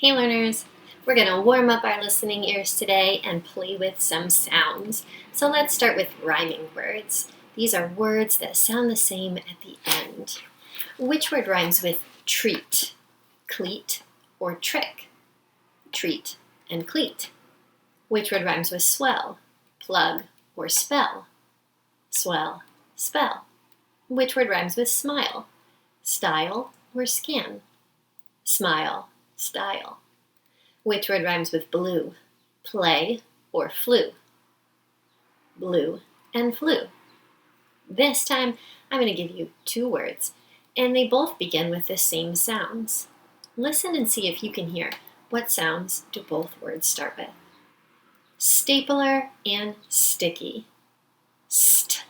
Hey learners, we're going to warm up our listening ears today and play with some sounds. So let's start with rhyming words. These are words that sound the same at the end. Which word rhymes with treat, cleat, or trick? Treat and cleat. Which word rhymes with swell, plug, or spell? Swell, spell. Which word rhymes with smile, style, or scan? Smile, style. Which word rhymes with blue, play, or flew? Blue and flew. This time, I'm going to give you two words, and they both begin with the same sounds. Listen and see if you can hear what sounds do both words start with. Stapler and sticky. St.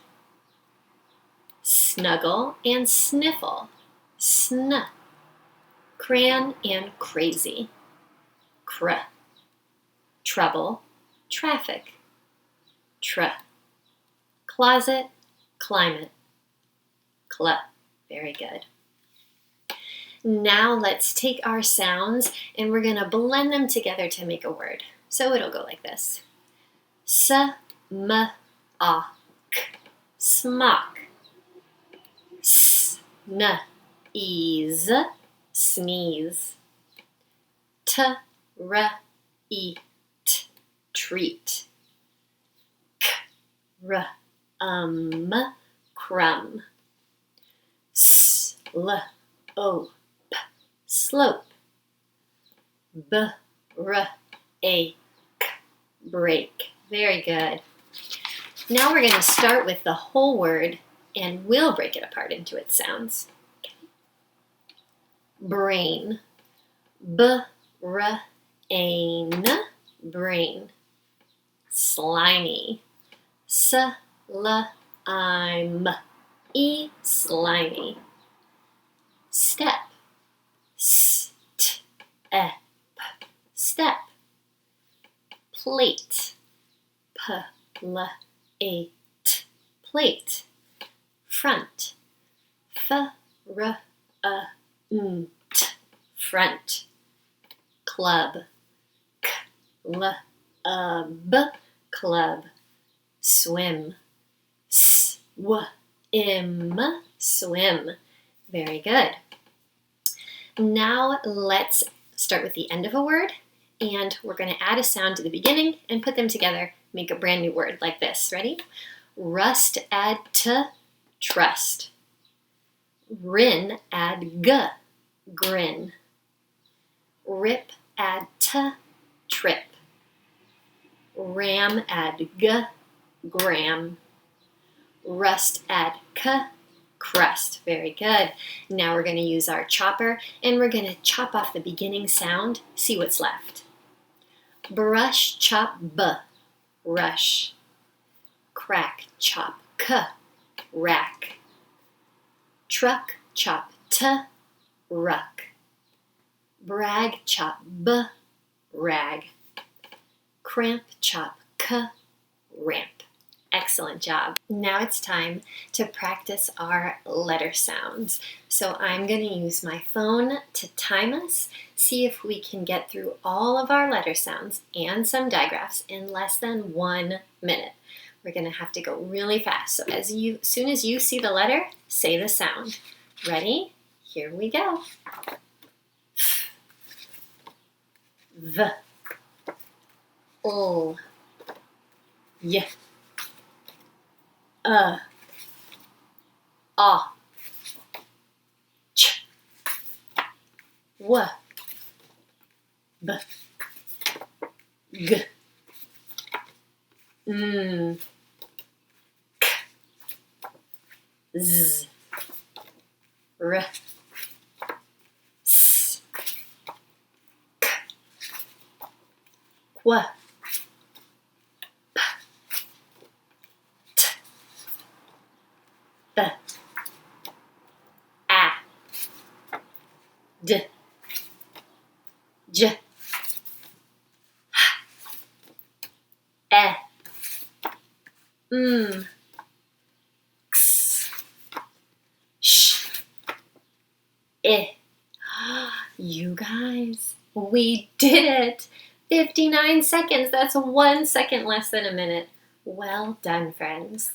Snuggle and sniffle. Sn. Crayon and crazy. Cr. Trouble, traffic. Tr. Closet, climate. Cl. Very good. Now let's take our sounds and we're going to blend them together to make a word. So it'll go like this. S, m, a, k. Smock. S, n, ease. Sneeze. T, r, e, t. Treat. K, r, crumb. S, l, o, p. Slope. B, r, a, k. Break. Very good. Now we're going to start with the whole word and we'll break it apart into its sounds. Brain. B-r-ain. Brain. Slimy. S-l-i-m-e. Slimy. Step. S-t-e-p. Step. Plate. P-l-a-t. Plate. Front. F-r-a-n. Front. Club. Club. Club. Swim. Swim. Swim. Very good. Now let's start with the end of a word, and we're going to add a sound to the beginning and put them together, make a brand new word like this. Ready? Rust, add t, trust. Rin, add g, grin. Rip, add t, trip. Ram, add g, gram. Rust, add k, crust. Very good. Now we're going to use our chopper and we're going to chop off the beginning sound. See what's left. Brush, chop b, rush. Crack, chop k, rack. Truck, chop t, ruck. Brag, chop b, rag. Cramp, chop k, ramp. Excellent job. Now it's time to practice our letter sounds. So I'm going to use my phone to time us, see if we can get through all of our letter sounds and some digraphs in less than 1 minute. We're going to have to go really fast. So as soon as you see the letter, say the sound. Ready? Here we go. V. L. Y. A. Ch. W. B. G. M. K. Z. R. S. K. Qu. P. T. B. A. D. J. E. X. Sh. I. You guys, We did it! 59 seconds. That's 1 second less than a minute. Well done, friends.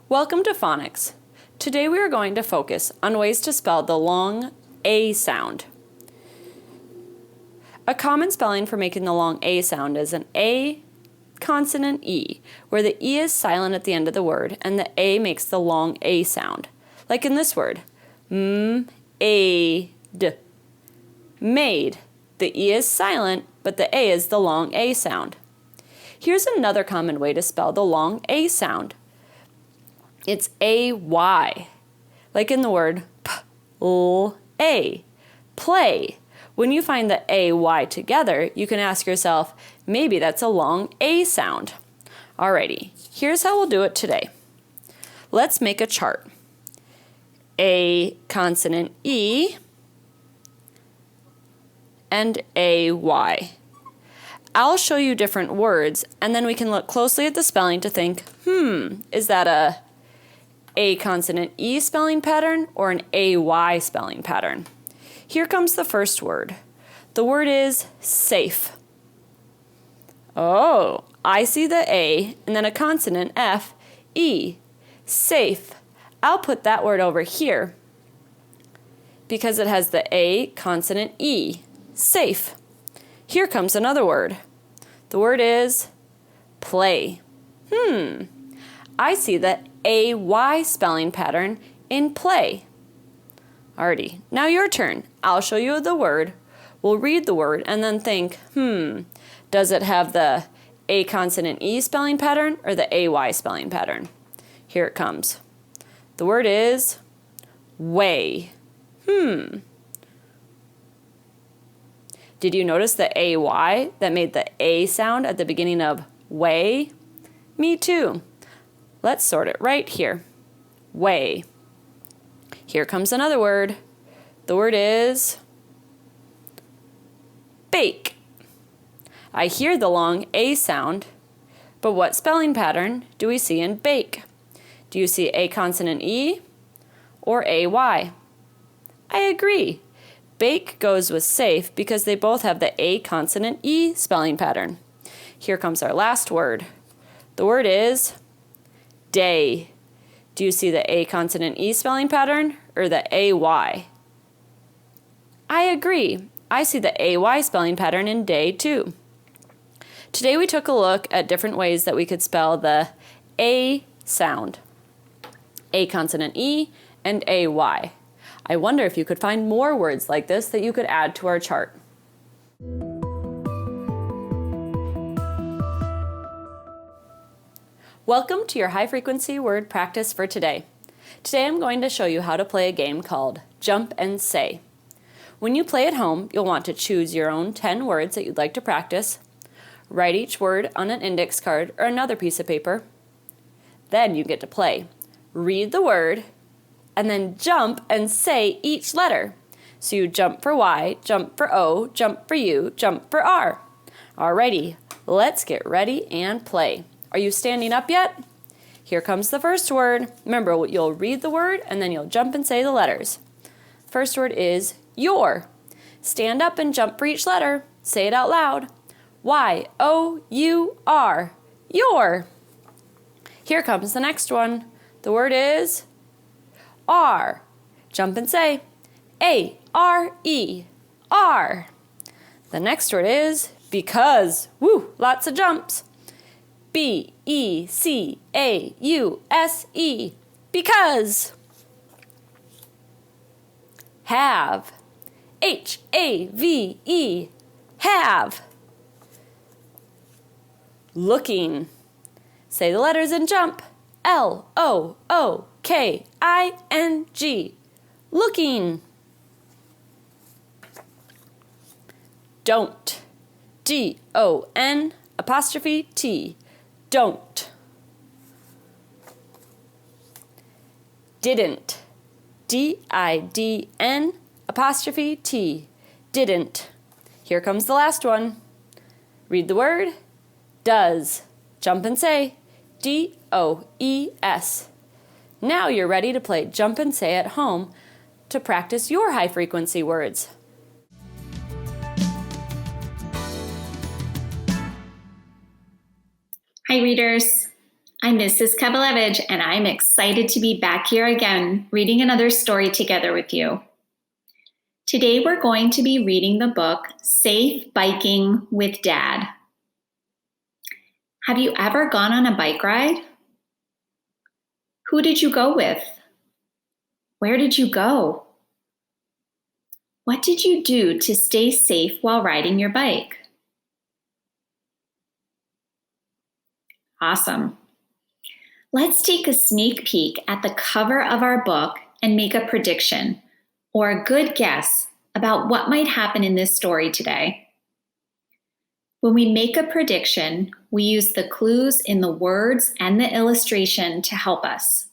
Welcome to Phonics. Today we are going to focus on ways to spell the long A sound. A common spelling for making the long A sound is an A consonant E, where the E is silent at the end of the word and the A makes the long A sound. Like in this word, made. Made. The E is silent, but the A is the long A sound. Here's another common way to spell the long A sound. It's A-Y, like in the word p-l-a, play. When you find the A-Y together, you can ask yourself, maybe that's a long A sound. Alrighty, here's how we'll do it today. Let's make a chart. A consonant E and A-Y. I'll show you different words, and then we can look closely at the spelling to think, is that a consonant E spelling pattern or an A-Y spelling pattern? Here comes the first word. The word is safe. Oh, I see the A and then a consonant F, E. Safe. I'll put that word over here because it has the A consonant E. Safe. Here comes another word. The word is play. I see the A-Y spelling pattern in play. Alrighty, now your turn. I'll show you the word. We'll read the word and then think, does it have the A consonant E spelling pattern or the A-Y spelling pattern? Here it comes. The word is way. Did you notice the A-Y that made the A sound at the beginning of way? Me too. Let's sort it right here. Way. Here comes another word. The word is bake. I hear the long A sound, but what spelling pattern do we see in bake? Do you see A consonant E or A-Y? I agree. Bake goes with safe because they both have the A consonant E spelling pattern. Here comes our last word. The word is day. Do you see the A consonant E spelling pattern or the A-Y? I agree. I see the A-Y spelling pattern in day too. Today we took a look at different ways that we could spell the A sound. A consonant E and A-Y. I wonder if you could find more words like this that you could add to our chart. Welcome to your high-frequency word practice for today. Today I'm going to show you how to play a game called Jump and Say. When you play at home, you'll want to choose your own 10 words that you'd like to practice, write each word on an index card or another piece of paper. Then you get to play. Read the word, and then jump and say each letter. So you jump for Y, jump for O, jump for U, jump for R. Alrighty, let's get ready and play. Are you standing up yet? Here comes the first word. Remember, you'll read the word and then you'll jump and say the letters. First word is your. Stand up and jump for each letter. Say it out loud. Y-O-U-R. Your. Here comes the next one. The word is R. Jump and say A-R-E. R. The next word is because. Woo, lots of jumps. B-E-C-A-U-S-E. Because. Have. H-A-V-E. Have. Looking. Say the letters and jump. L-O-O-K-I-N-G. Looking. Don't. D-O-N''T. Don't. Didn't. D-I-D-N''T. Didn't. Here comes the last one. Read the word. Does. Jump and say D-O-E-S. Now you're ready to play Jump and Say at home to practice your high-frequency words. Hi readers, I'm Mrs. Kavalevich and I'm excited to be back here again reading another story together with you. Today we're going to be reading the book Safe Biking with Dad. Have you ever gone on a bike ride? Who did you go with? Where did you go? What did you do to stay safe while riding your bike? Awesome. Let's take a sneak peek at the cover of our book and make a prediction or a good guess about what might happen in this story today. When we make a prediction, we use the clues in the words and the illustration to help us.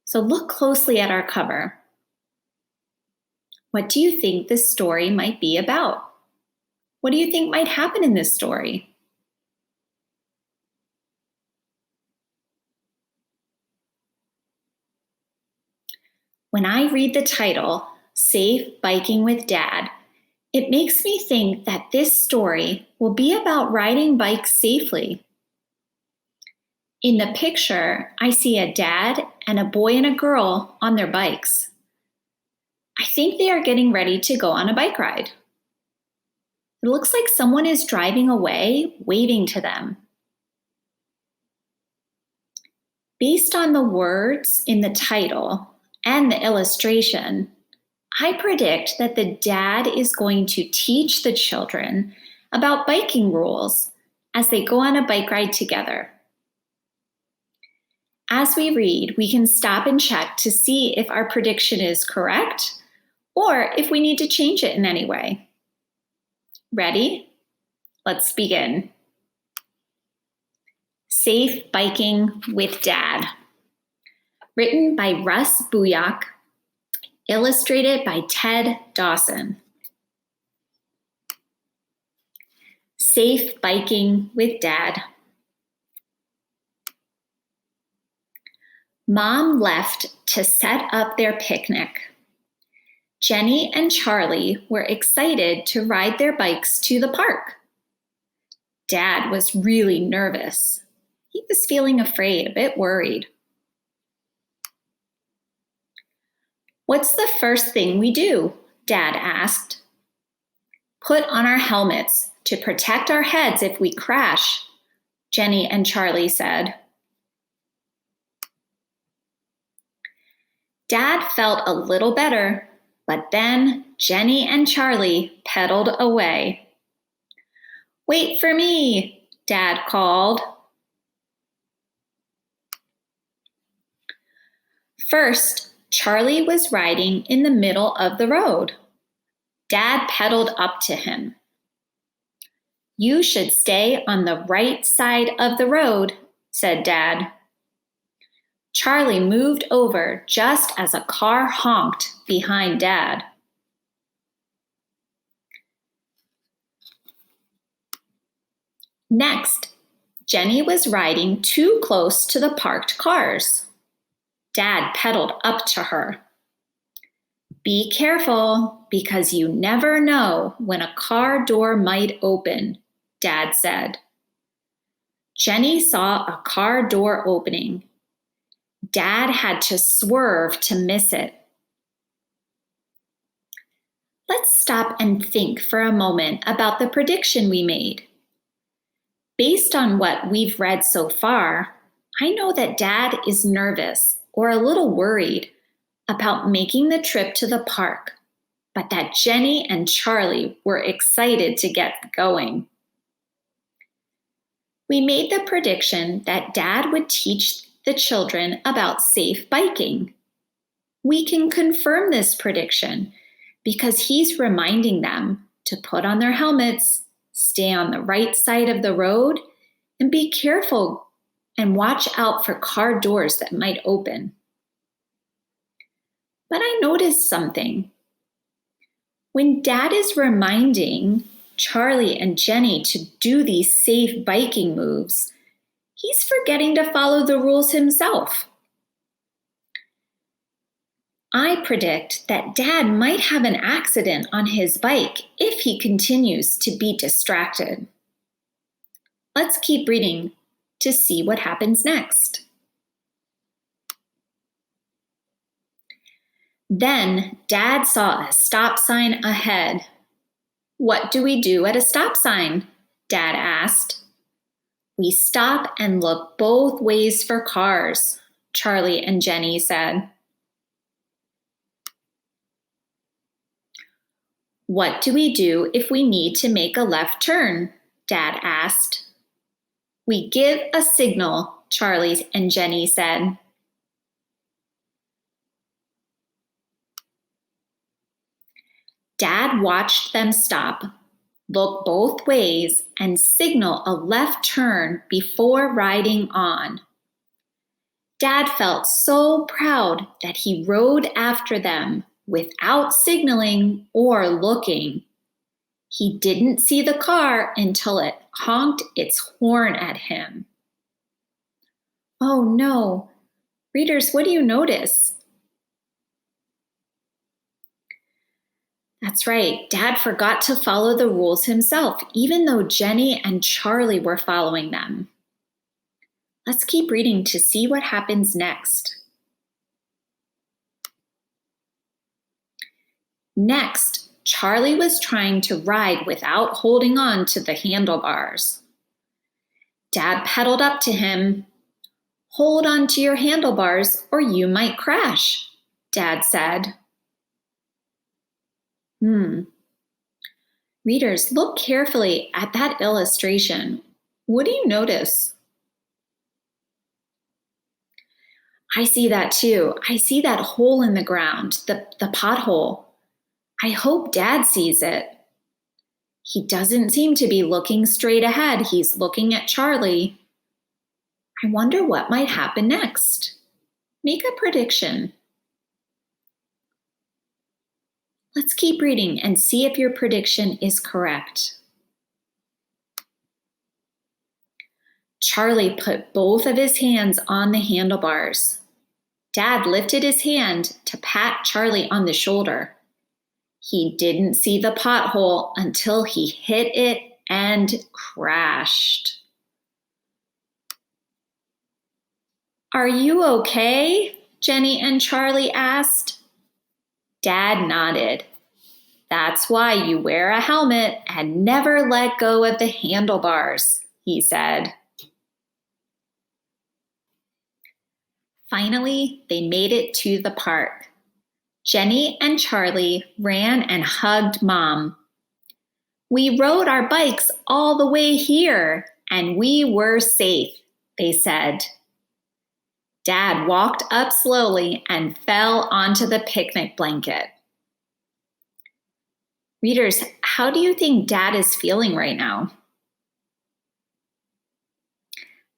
So look closely at our cover. What do you think this story might be about? What do you think might happen in this story? When I read the title, Safe Biking with Dad, it makes me think that this story will be about riding bikes safely. In the picture, I see a dad and a boy and a girl on their bikes. I think they are getting ready to go on a bike ride. It looks like someone is driving away, waving to them. Based on the words in the title and the illustration, I predict that the dad is going to teach the children about biking rules as they go on a bike ride together. As we read, we can stop and check to see if our prediction is correct or if we need to change it in any way. Ready? Let's begin. Safe Biking with Dad. Written by Russ Booyak. Illustrated by Ted Dawson. Safe Biking with Dad. Mom left to set up their picnic. Jenny and Charlie were excited to ride their bikes to the park. Dad was really nervous. He was feeling afraid, a bit worried. What's the first thing we do? Dad asked. Put on our helmets to protect our heads if we crash, Jenny and Charlie said. Dad felt a little better, but then Jenny and Charlie pedaled away. Wait for me, Dad called. First, Charlie was riding in the middle of the road. Dad pedaled up to him. You should stay on the right side of the road, said Dad. Charlie moved over just as a car honked behind Dad. Next, Jenny was riding too close to the parked cars. Dad pedaled up to her. Be careful, because you never know when a car door might open, Dad said. Jenny saw a car door opening. Dad had to swerve to miss it. Let's stop and think for a moment about the prediction we made. Based on what we've read so far, I know that Dad is nervous or a little worried about making the trip to the park, but that Jenny and Charlie were excited to get going. We made the prediction that Dad would teach the children about safe biking. We can confirm this prediction because he's reminding them to put on their helmets, stay on the right side of the road, and be careful and watch out for car doors that might open. But I noticed something. When Dad is reminding Charlie and Jenny to do these safe biking moves, he's forgetting to follow the rules himself. I predict that Dad might have an accident on his bike if he continues to be distracted. Let's keep reading to see what happens next. Then Dad saw a stop sign ahead. What do we do at a stop sign? Dad asked. We stop and look both ways for cars, Charlie and Jenny said. What do we do if we need to make a left turn? Dad asked. We give a signal, Charlie and Jenny said. Dad watched them stop, look both ways, and signal a left turn before riding on. Dad felt so proud that he rode after them without signaling or looking. He didn't see the car until it honked its horn at him. Oh no. Readers, what do you notice? That's right. Dad forgot to follow the rules himself, even though Jenny and Charlie were following them. Let's keep reading to see what happens next. Next, Charlie was trying to ride without holding on to the handlebars. Dad pedaled up to him. Hold on to your handlebars or you might crash, Dad said. Readers, look carefully at that illustration. What do you notice? I see that too. I see that hole in the ground, the pothole. I hope Dad sees it. He doesn't seem to be looking straight ahead. He's looking at Charlie. I wonder what might happen next. Make a prediction. Let's keep reading and see if your prediction is correct. Charlie put both of his hands on the handlebars. Dad lifted his hand to pat Charlie on the shoulder. He didn't see the pothole until he hit it and crashed. Are you okay? Jenny and Charlie asked. Dad nodded. That's why you wear a helmet and never let go of the handlebars, he said. Finally, they made it to the park. Jenny and Charlie ran and hugged Mom. We rode our bikes all the way here, and we were safe, they said. Dad walked up slowly and fell onto the picnic blanket. Readers, how do you think Dad is feeling right now?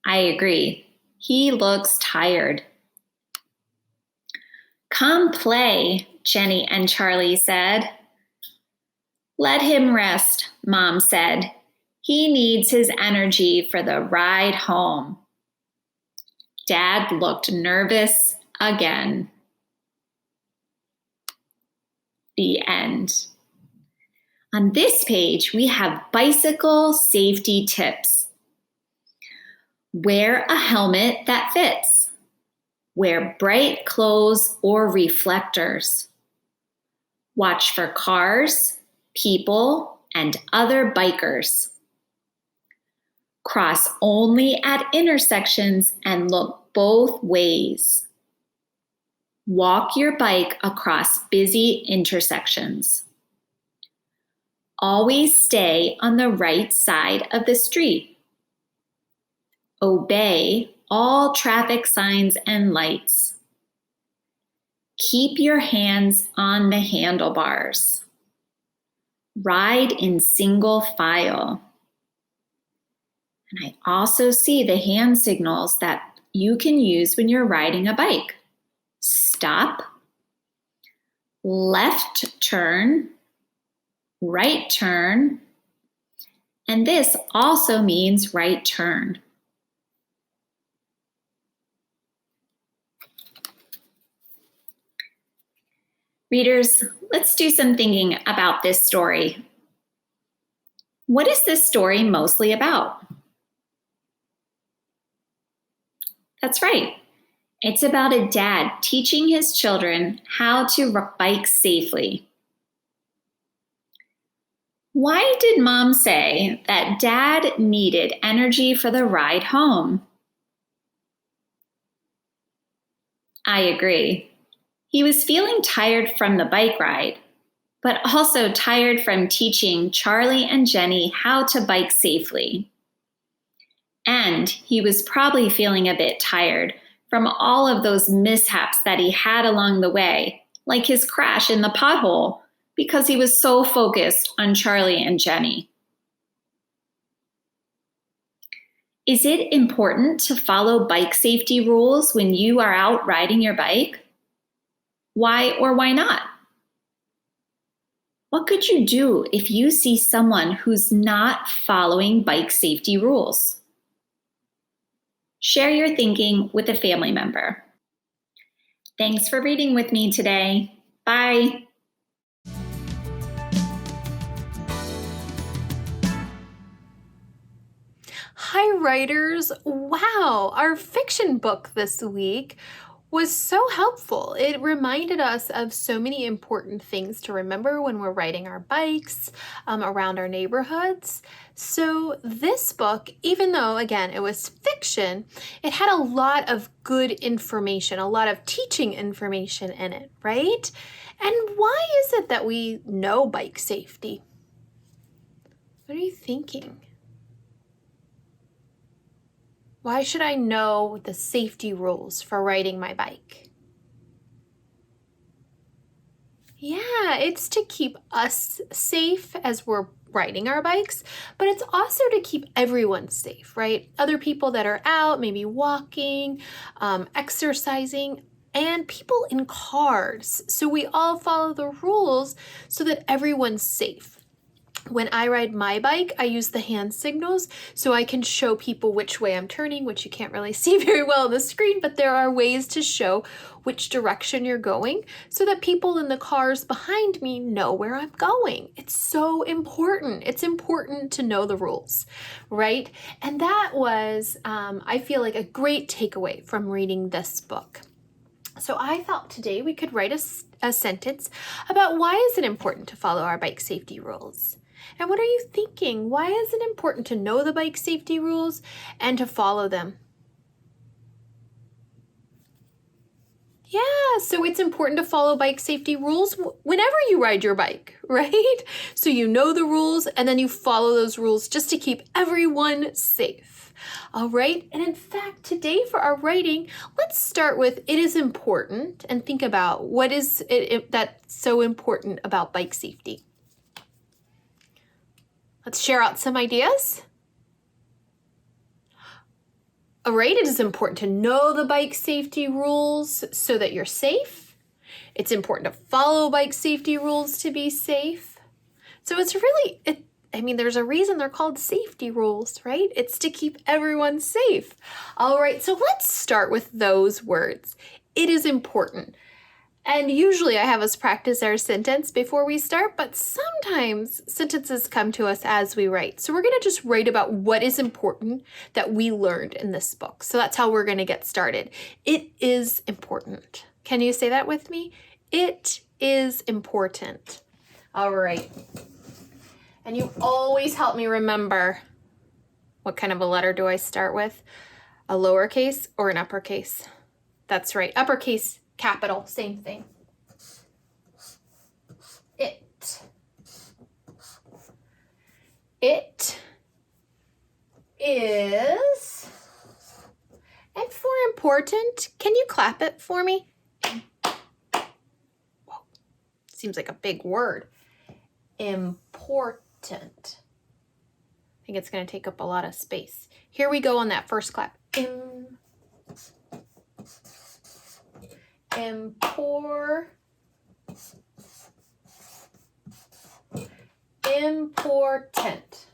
I agree. He looks tired. Come play, Jenny and Charlie said. Let him rest, Mom said. He needs his energy for the ride home. Dad looked nervous again. The end. On this page, we have bicycle safety tips. Wear a helmet that fits. Wear bright clothes or reflectors. Watch for cars, people, and other bikers. Cross only at intersections and look both ways. Walk your bike across busy intersections. Always stay on the right side of the street. Obey all traffic signs and lights. Keep your hands on the handlebars. Ride in single file. And I also see the hand signals that you can use when you're riding a bike. Stop, left turn, right turn, and this also means right turn. Readers, let's do some thinking about this story. What is this story mostly about? That's right. It's about a dad teaching his children how to bike safely. Why did Mom say that Dad needed energy for the ride home? I agree. He was feeling tired from the bike ride, but also tired from teaching Charlie and Jenny how to bike safely. And he was probably feeling a bit tired from all of those mishaps that he had along the way, like his crash in the pothole, because he was so focused on Charlie and Jenny. Is it important to follow bike safety rules when you are out riding your bike? Why or why not? What could you do if you see someone who's not following bike safety rules? Share your thinking with a family member. Thanks for reading with me today. Bye. Hi, writers. Wow, our fiction book this week was so helpful. It reminded us of so many important things to remember when we're riding our bikes around our neighborhoods. So this book, even though, again, it was fiction, it had a lot of good information, a lot of teaching information in it, right? And why is it that we know bike safety? What are you thinking? Why should I know the safety rules for riding my bike? Yeah, it's to keep us safe as we're riding our bikes, but it's also to keep everyone safe, right? Other people that are out, maybe walking, exercising, and people in cars. So we all follow the rules so that everyone's safe. When I ride my bike, I use the hand signals so I can show people which way I'm turning, which you can't really see very well on the screen, but there are ways to show which direction you're going so that people in the cars behind me know where I'm going. It's so important. It's important to know the rules, right? And that was, I feel like, a great takeaway from reading this book. So I thought today we could write a sentence about why is it important to follow our bike safety rules? And what are you thinking? Why is it important to know the bike safety rules and to follow them? Yeah, so it's important to follow bike safety rules whenever you ride your bike, right? So you know the rules and then you follow those rules just to keep everyone safe. All right, and in fact, today for our writing, let's start with it is important and think about what is it that's so important about bike safety. Let's share out some ideas. All right, it is important to know the bike safety rules so that you're safe. It's important to follow bike safety rules to be safe. So it's really, there's a reason they're called safety rules, right? It's to keep everyone safe. All right, so let's start with those words. It is important. And usually I have us practice our sentence before we start, but sometimes sentences come to us as we write. So we're going to just write about what is important that we learned in this book. So that's how we're going to get started. It is important. Can you say that with me? It is important. All right. And you always help me remember what kind of a letter do I start with? A lowercase or an uppercase? That's right. Uppercase, capital, same thing. It is, and for important, can you clap it for me? Whoa, seems like a big word. Important. I think it's going to take up a lot of space. Here we go on that first clap. Important.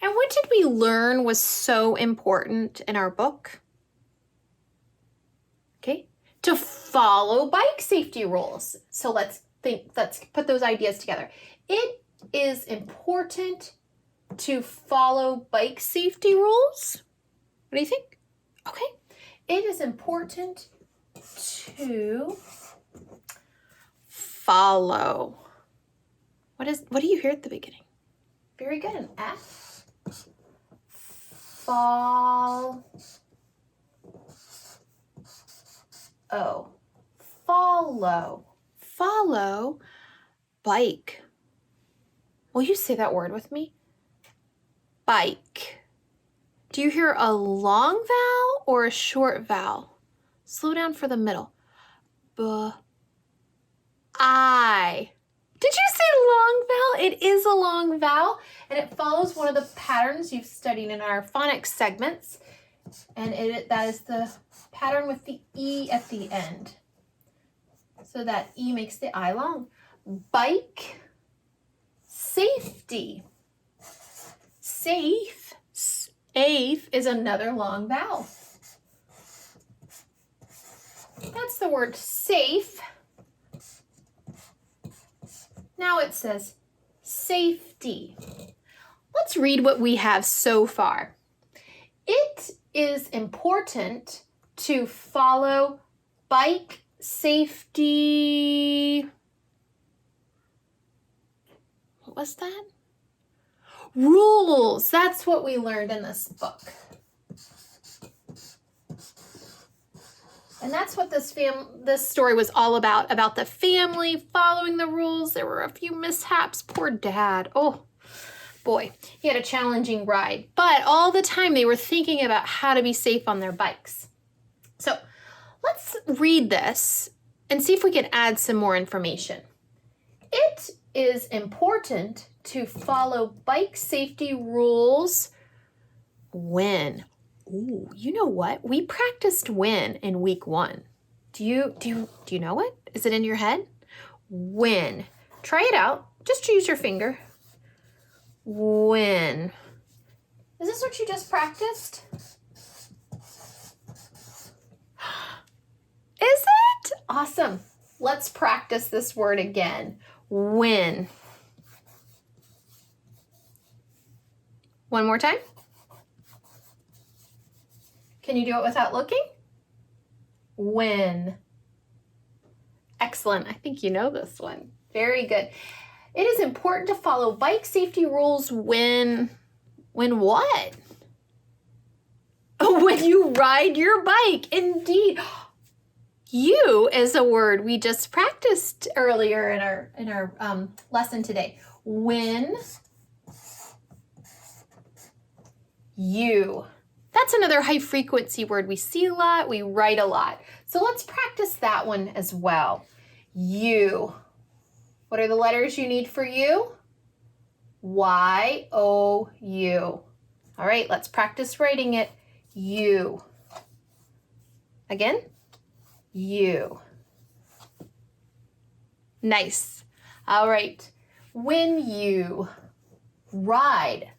And what did we learn was so important in our book? Okay? To follow bike safety rules. So let's put those ideas together. It is important to follow bike safety rules. What do you think? Okay. It is important to follow. What do you hear at the beginning? Very good. An F. Follow. Follow. Bike. Will you say that word with me? Bike. Do you hear a long vowel or a short vowel? Slow down for the middle. I. Did you say long vowel? It is a long vowel, and it follows one of the patterns you've studied in our phonics segments, and that is the pattern with the E at the end. So that E makes the I long. Bike. Safety. Safe is another long vowel. That's the word safe. Now it says safety. Let's read what we have so far. It is important to follow bike safety. What was that? Rules. That's what we learned in this book. And that's what this story was all about the family following the rules. There were a few mishaps. Poor Dad. Oh, boy. He had a challenging ride. But all the time they were thinking about how to be safe on their bikes. So let's read this and see if we can add some more information. It is important to follow bike safety rules when. Ooh, you know what? We practiced when in week 1. Do you know it? Is it in your head? When. Try it out. Just use your finger. When. Is this what you just practiced? Is it? Awesome. Let's practice this word again. When. One more time. Can you do it without looking? When. Excellent. I think you know this one. Very good. It is important to follow bike safety rules when what? When you ride your bike. Indeed. You is a word we just practiced earlier in our lesson today. When you. That's another high frequency word we see a lot, we write a lot. So let's practice that one as well. You. What are the letters you need for you? Y-O-U. All right, let's practice writing it. You. Again. You. Nice. All right. When you ride.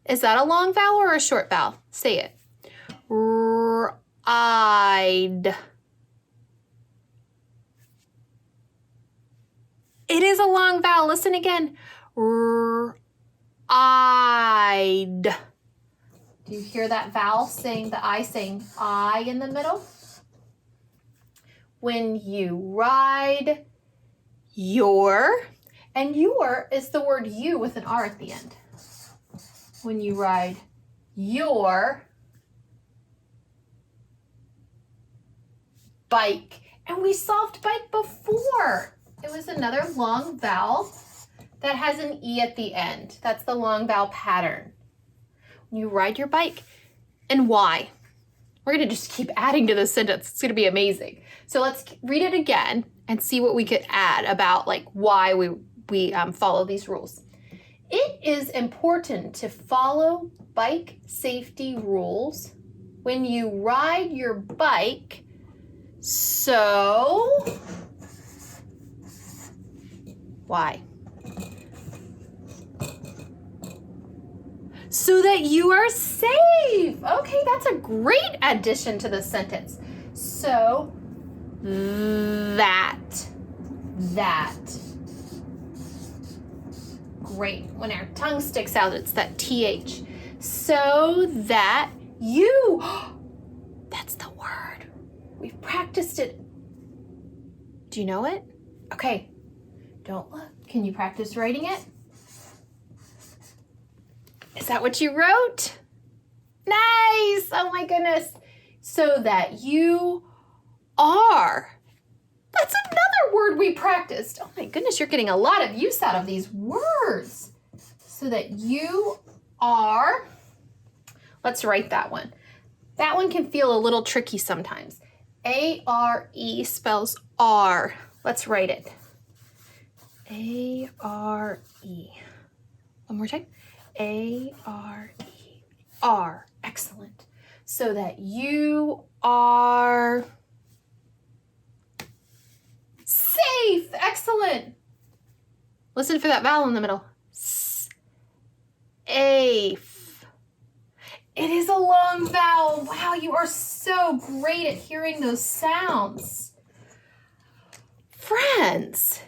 Is that a long vowel or a short vowel? Say it. Ride. It is a long vowel. Listen again. Ride. Do you hear that vowel saying the I saying I in the middle? When you ride your, and your is the word you with an R at the end. When you ride your bike. And we solved bike before. It was another long vowel that has an E at the end. That's the long vowel pattern. When you ride your bike. And why? We're going to just keep adding to this sentence. It's going to be amazing. So let's read it again and see what we could add about like why we follow these rules. It is important to follow bike safety rules when you ride your bike. So, why? So that you are safe. Okay, that's a great addition to the sentence. So, that. Great. When our tongue sticks out, it's that TH. So that you. That's the word. We've practiced it. Do you know it? Okay. Don't look. Can you practice writing it? Is that what you wrote? Nice. Oh my goodness. So that you are. That's another word we practiced. Oh my goodness, you're getting a lot of use out of these words. So that you are. Let's write that one. That one can feel a little tricky sometimes. A-R-E spells R. Let's write it. A-R-E. One more time. A-R-E. R. Excellent. So that you are safe. Excellent. Listen for that vowel in the middle. Safe. It is a long vowel. Wow, you are so great at hearing those sounds. Friends,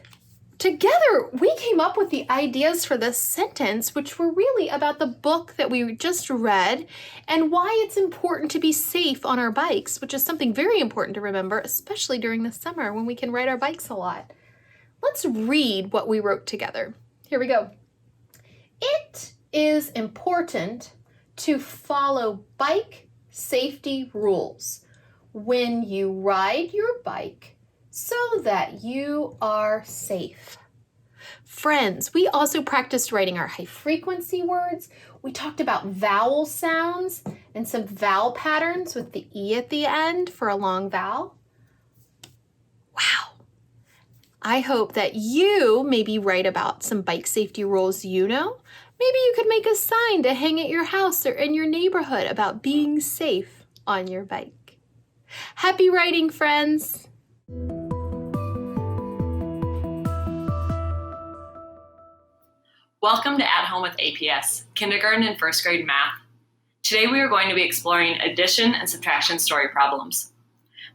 together we came up with the ideas for this sentence, which were really about the book that we just read and why it's important to be safe on our bikes, which is something very important to remember, especially during the summer when we can ride our bikes a lot. Let's read what we wrote together. Here we go. It is important to follow bike safety rules when you ride your bike so that you are safe. Friends, we also practiced writing our high frequency words. We talked about vowel sounds and some vowel patterns with the E at the end for a long vowel. Wow. I hope that you maybe write about some bike safety rules you know. Maybe you could make a sign to hang at your house or in your neighborhood about being safe on your bike. Happy writing, friends! Welcome to At Home with APS, kindergarten and first grade math. Today we are going to be exploring addition and subtraction story problems.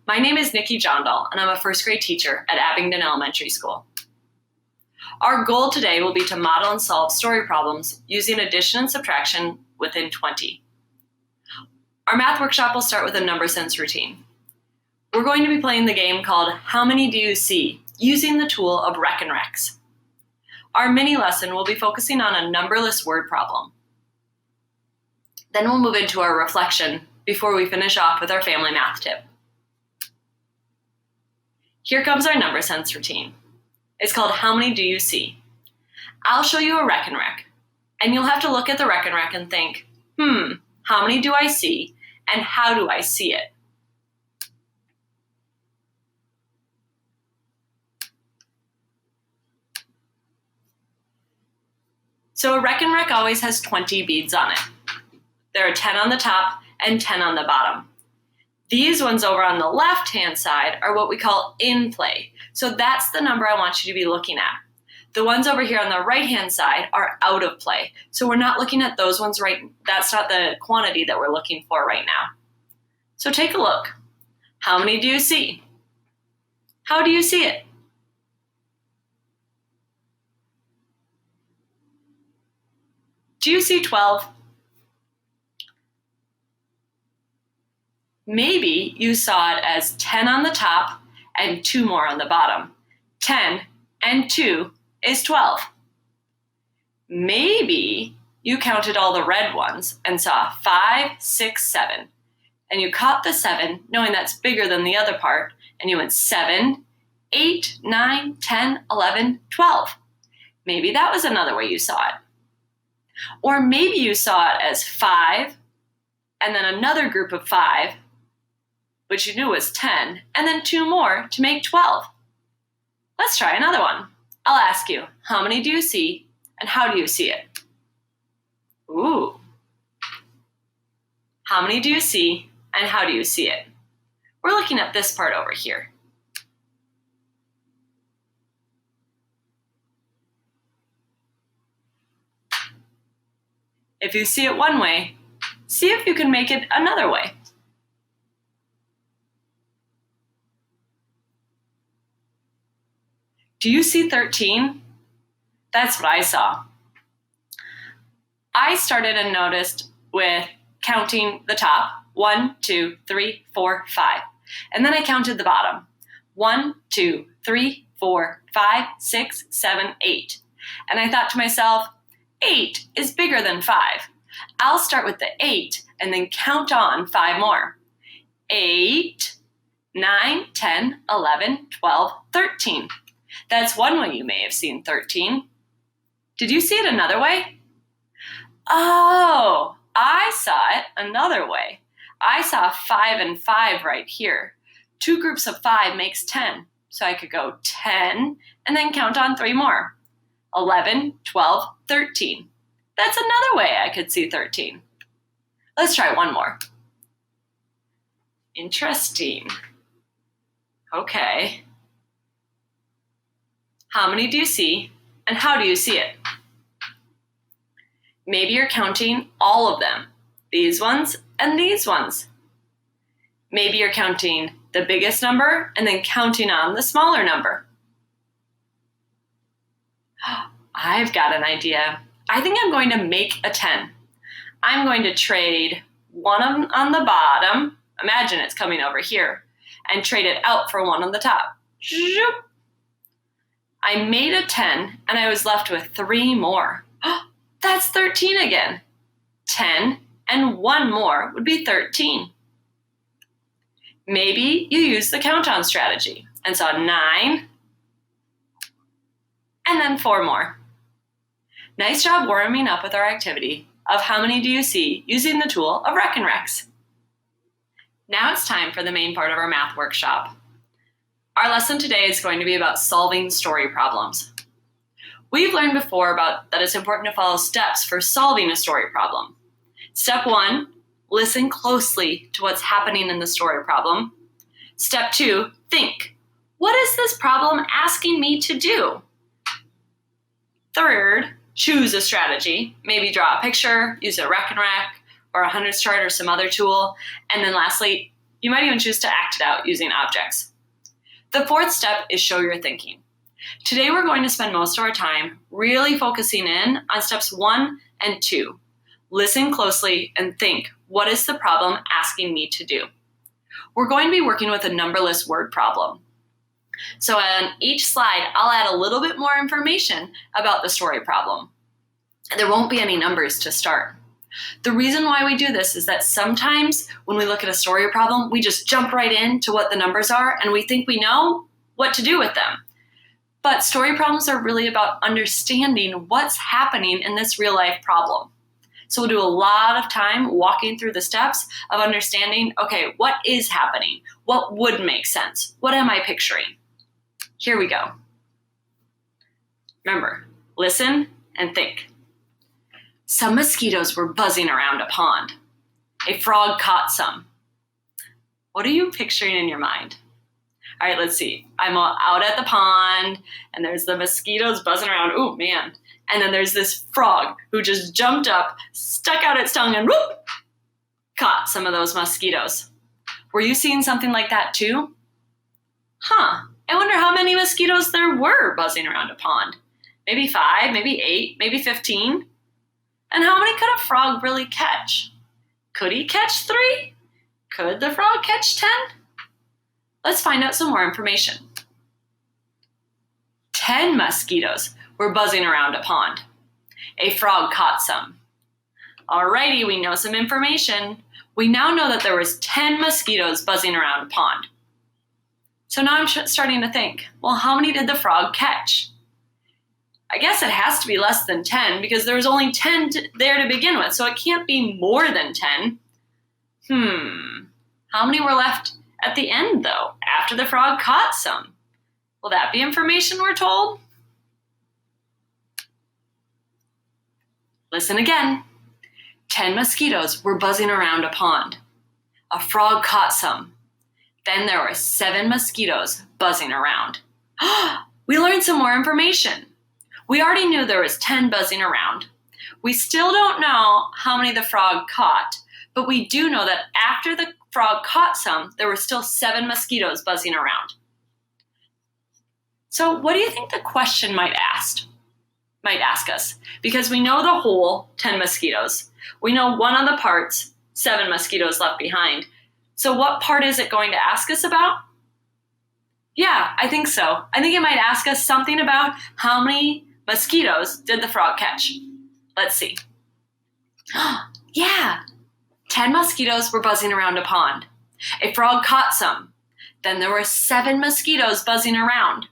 My name is Nikki Jondal, and I'm a first grade teacher at Abingdon Elementary School. Our goal today will be to model and solve story problems using addition and subtraction within 20. Our math workshop will start with a number sense routine. We're going to be playing the game called How Many Do You See? Using the tool of Rec and Recs. Our mini lesson will be focusing on a numberless word problem. Then we'll move into our reflection before we finish off with our family math tip. Here comes our number sense routine. It's called How Many Do You See? I'll show you a Rec and Rec, and you'll have to look at the Rec and Rec and think, how many do I see, and how do I see it? So a Rec and Rec always has 20 beads on it. There are 10 on the top and 10 on the bottom. These ones over on the left-hand side are what we call in play. So that's the number I want you to be looking at. The ones over here on the right-hand side are out of play. So we're not looking at those ones right. That's not the quantity that we're looking for right now. So take a look. How many do you see? How do you see it? Do you see 12? Maybe you saw it as 10 on the top and 2 more on the bottom. 10 and 2 is 12. Maybe you counted all the red ones and saw 5, 6, 7. And you caught the 7, knowing that's bigger than the other part, and you went 7, 8, 9, 10, 11, 12. Maybe that was another way you saw it. Or maybe you saw it as 5, and then another group of 5, which you knew was 10, and then 2 more to make 12. Let's try another one. I'll ask you, how many do you see, and how do you see it? Ooh. How many do you see, and how do you see it? We're looking at this part over here. If you see it one way, see if you can make it another way. Do you see 13? That's what I saw. I started and noticed with counting the top, 1, 2, 3, 4, 5. And then I counted the bottom, 1, 2, 3, 4, 5, 6, 7, 8. And I thought to myself, 8 is bigger than 5. I'll start with the 8 and then count on 5 more. 8, 9, 10, 11, 12, 13. That's one way you may have seen 13. Did you see it another way? Oh, I saw it another way. I saw 5 and 5 right here. 2 groups of 5 makes 10. So I could go 10 and then count on 3 more. 11, 12, 13. That's another way I could see 13. Let's try one more. Interesting. Okay. How many do you see, and how do you see it? Maybe you're counting all of them, these ones and these ones. Maybe you're counting the biggest number and then counting on the smaller number. I've got an idea. I think I'm going to make a 10. I'm going to trade one on the bottom, imagine it's coming over here, and trade it out for one on the top. I made a 10 and I was left with 3 more. That's 13 again. 10 and 1 more would be 13. Maybe you use the count-on strategy and saw 9 and then 4 more. Nice job warming up with our activity of how many do you see using the tool of Reck and Rex. Now it's time for the main part of our math workshop. Our lesson today is going to be about solving story problems. We've learned before about that it's important to follow steps for solving a story problem. Step 1, listen closely to what's happening in the story problem. Step 2, think. What is this problem asking me to do? Third, choose a strategy. Maybe draw a picture, use a Reck and Rec, or a hundreds chart or some other tool. And then lastly, you might even choose to act it out using objects. The 4th step is show your thinking. Today we're going to spend most of our time really focusing in on steps 1 and 2. Listen closely and think, what is the problem asking me to do? We're going to be working with a numberless word problem. So on each slide, I'll add a little bit more information about the story problem. There won't be any numbers to start. The reason why we do this is that sometimes when we look at a story problem, we just jump right into what the numbers are and we think we know what to do with them. But story problems are really about understanding what's happening in this real life problem. So we'll do a lot of time walking through the steps of understanding, okay, what is happening? What would make sense? What am I picturing? Here we go. Remember, listen and think. Some mosquitoes were buzzing around a pond. A frog caught some. What are you picturing in your mind? All right, let's see. I'm out at the pond, and there's the mosquitoes buzzing around. Oh, man. And then there's this frog who just jumped up, stuck out its tongue, and whoop, caught some of those mosquitoes. Were you seeing something like that too? I wonder how many mosquitoes there were buzzing around a pond. Maybe 5, maybe 8, maybe 15. And how many could a frog really catch? Could he catch 3? Could the frog catch 10? Let's find out some more information. 10 mosquitoes were buzzing around a pond. A frog caught some. Alrighty, we know some information. We now know that there was 10 mosquitoes buzzing around a pond. So now I'm starting to think, well, how many did the frog catch? I guess it has to be less than 10 because there was only 10 there to begin with, so it can't be more than 10. How many were left at the end, though, after the frog caught some? Will that be information we're told? Listen again. 10 mosquitoes were buzzing around a pond. A frog caught some. Then there were 7 mosquitoes buzzing around. We learned some more information. We already knew there was 10 buzzing around. We still don't know how many the frog caught, but we do know that after the frog caught some, there were still 7 mosquitoes buzzing around. So what do you think the question might ask us? Because we know the whole, 10 mosquitoes. We know one of the parts, 7 mosquitoes left behind. So what part is it going to ask us about? Yeah, I think so. I think it might ask us something about how many mosquitoes did the frog catch. Let's see. Yeah, 10 mosquitoes were buzzing around a pond. A frog caught some. Then there were 7 mosquitoes buzzing around.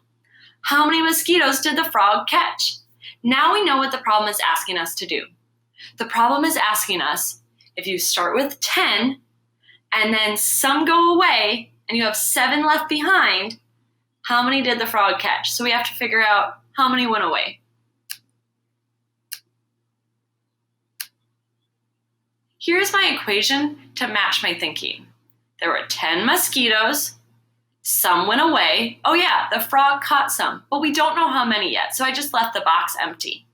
How many mosquitoes did the frog catch? Now we know what the problem is asking us to do. The problem is asking us, if you start with 10, and then some go away, and you have 7 left behind, how many did the frog catch? So we have to figure out how many went away. Here's my equation to match my thinking. There were 10 mosquitoes. Some went away. Oh yeah, the frog caught some, but we don't know how many yet, so I just left the box empty.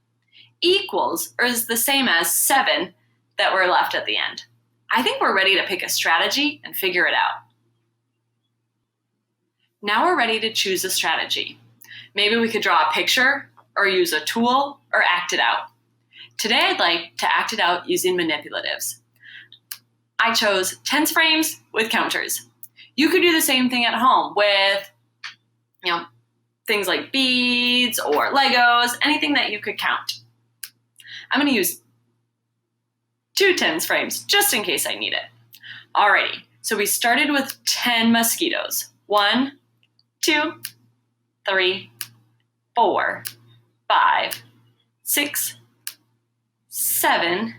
Equals, or is the same as 7 that were left at the end. I think we're ready to pick a strategy and figure it out. Now we're ready to choose a strategy. Maybe we could draw a picture, or use a tool, or act it out. Today I'd like to act it out using manipulatives. I chose tens frames with counters. You could do the same thing at home with, things like beads or Legos, anything that you could count. I'm going to use 2 tens frames just in case I need it. Alrighty, so we started with 10 mosquitoes. 1, 2, 3, 4, 5, 6, 7,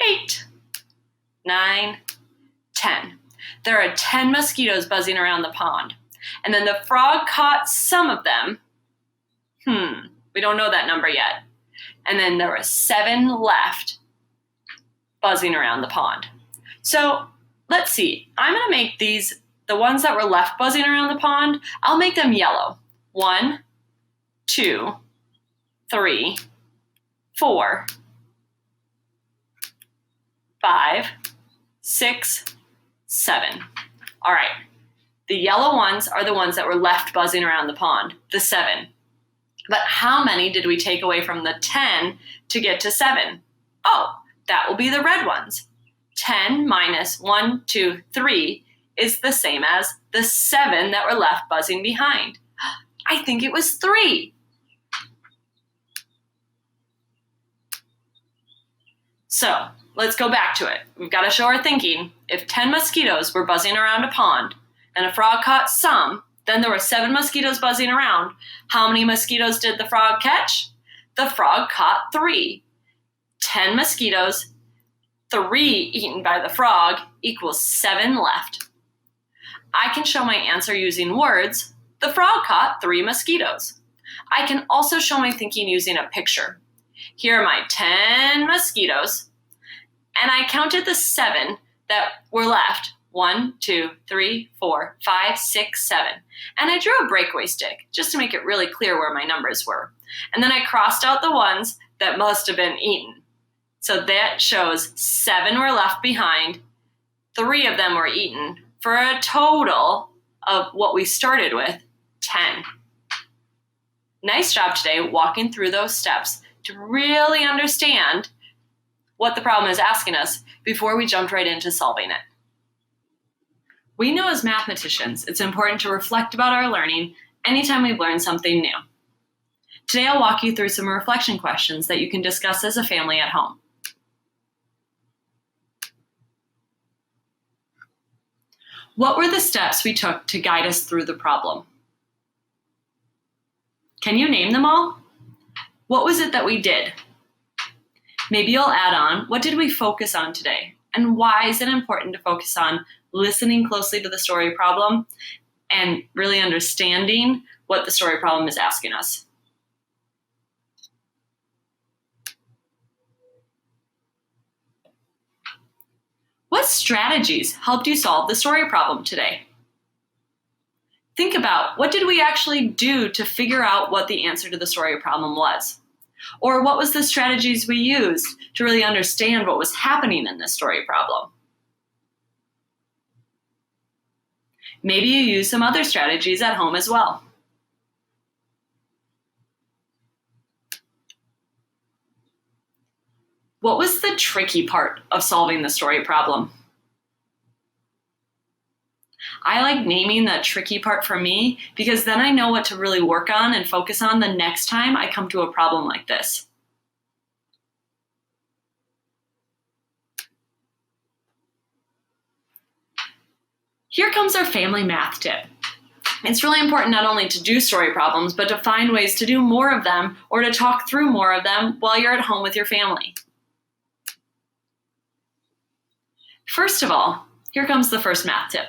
8, 9, 10. There are 10 mosquitoes buzzing around the pond. And then the frog caught some of them. We don't know that number yet. And then there were 7 left buzzing around the pond. So let's see. I'm going to make these, the ones that were left buzzing around the pond, I'll make them yellow. 1, 2, 3, 4, 5, 6, 7. All right. The yellow ones are the ones that were left buzzing around the pond, the 7. But how many did we take away from the 10 to get to 7? Oh, that will be the red ones. 10 minus 1, 2, 3 is the same as the 7 that were left buzzing behind. I think it was 3. So let's go back to it. We've got to show our thinking. If 10 mosquitoes were buzzing around a pond and a frog caught some, then there were 7 mosquitoes buzzing around. How many mosquitoes did the frog catch? The frog caught 3. 10 mosquitoes, 3 eaten by the frog equals 7 left. I can show my answer using words. The frog caught 3 mosquitoes. I can also show my thinking using a picture. Here are my 10 mosquitoes, and I counted the 7 that were left. 1, 2, 3, 4, 5, 6, 7. And I drew a breakaway stick just to make it really clear where my numbers were. And then I crossed out the ones that must have been eaten. So that shows 7 were left behind, 3 of them were eaten, for a total of what we started with, 10. Nice job today walking through those steps to really understand what the problem is asking us before we jumped right into solving it. We know as mathematicians, it's important to reflect about our learning anytime we've learned something new. Today, I'll walk you through some reflection questions that you can discuss as a family at home. What were the steps we took to guide us through the problem? Can you name them all? What was it that we did? Maybe you'll add on, what did we focus on today? And why is it important to focus on listening closely to the story problem and really understanding what the story problem is asking us? What strategies helped you solve the story problem today? Think about, what did we actually do to figure out what the answer to the story problem was? Or what was the strategies we used to really understand what was happening in this story problem? Maybe you use some other strategies at home as well. What was the tricky part of solving the story problem? I like naming that tricky part for me because then I know what to really work on and focus on the next time I come to a problem like this. Here comes our family math tip. It's really important not only to do story problems, but to find ways to do more of them or to talk through more of them while you're at home with your family. First of all, here comes the first math tip.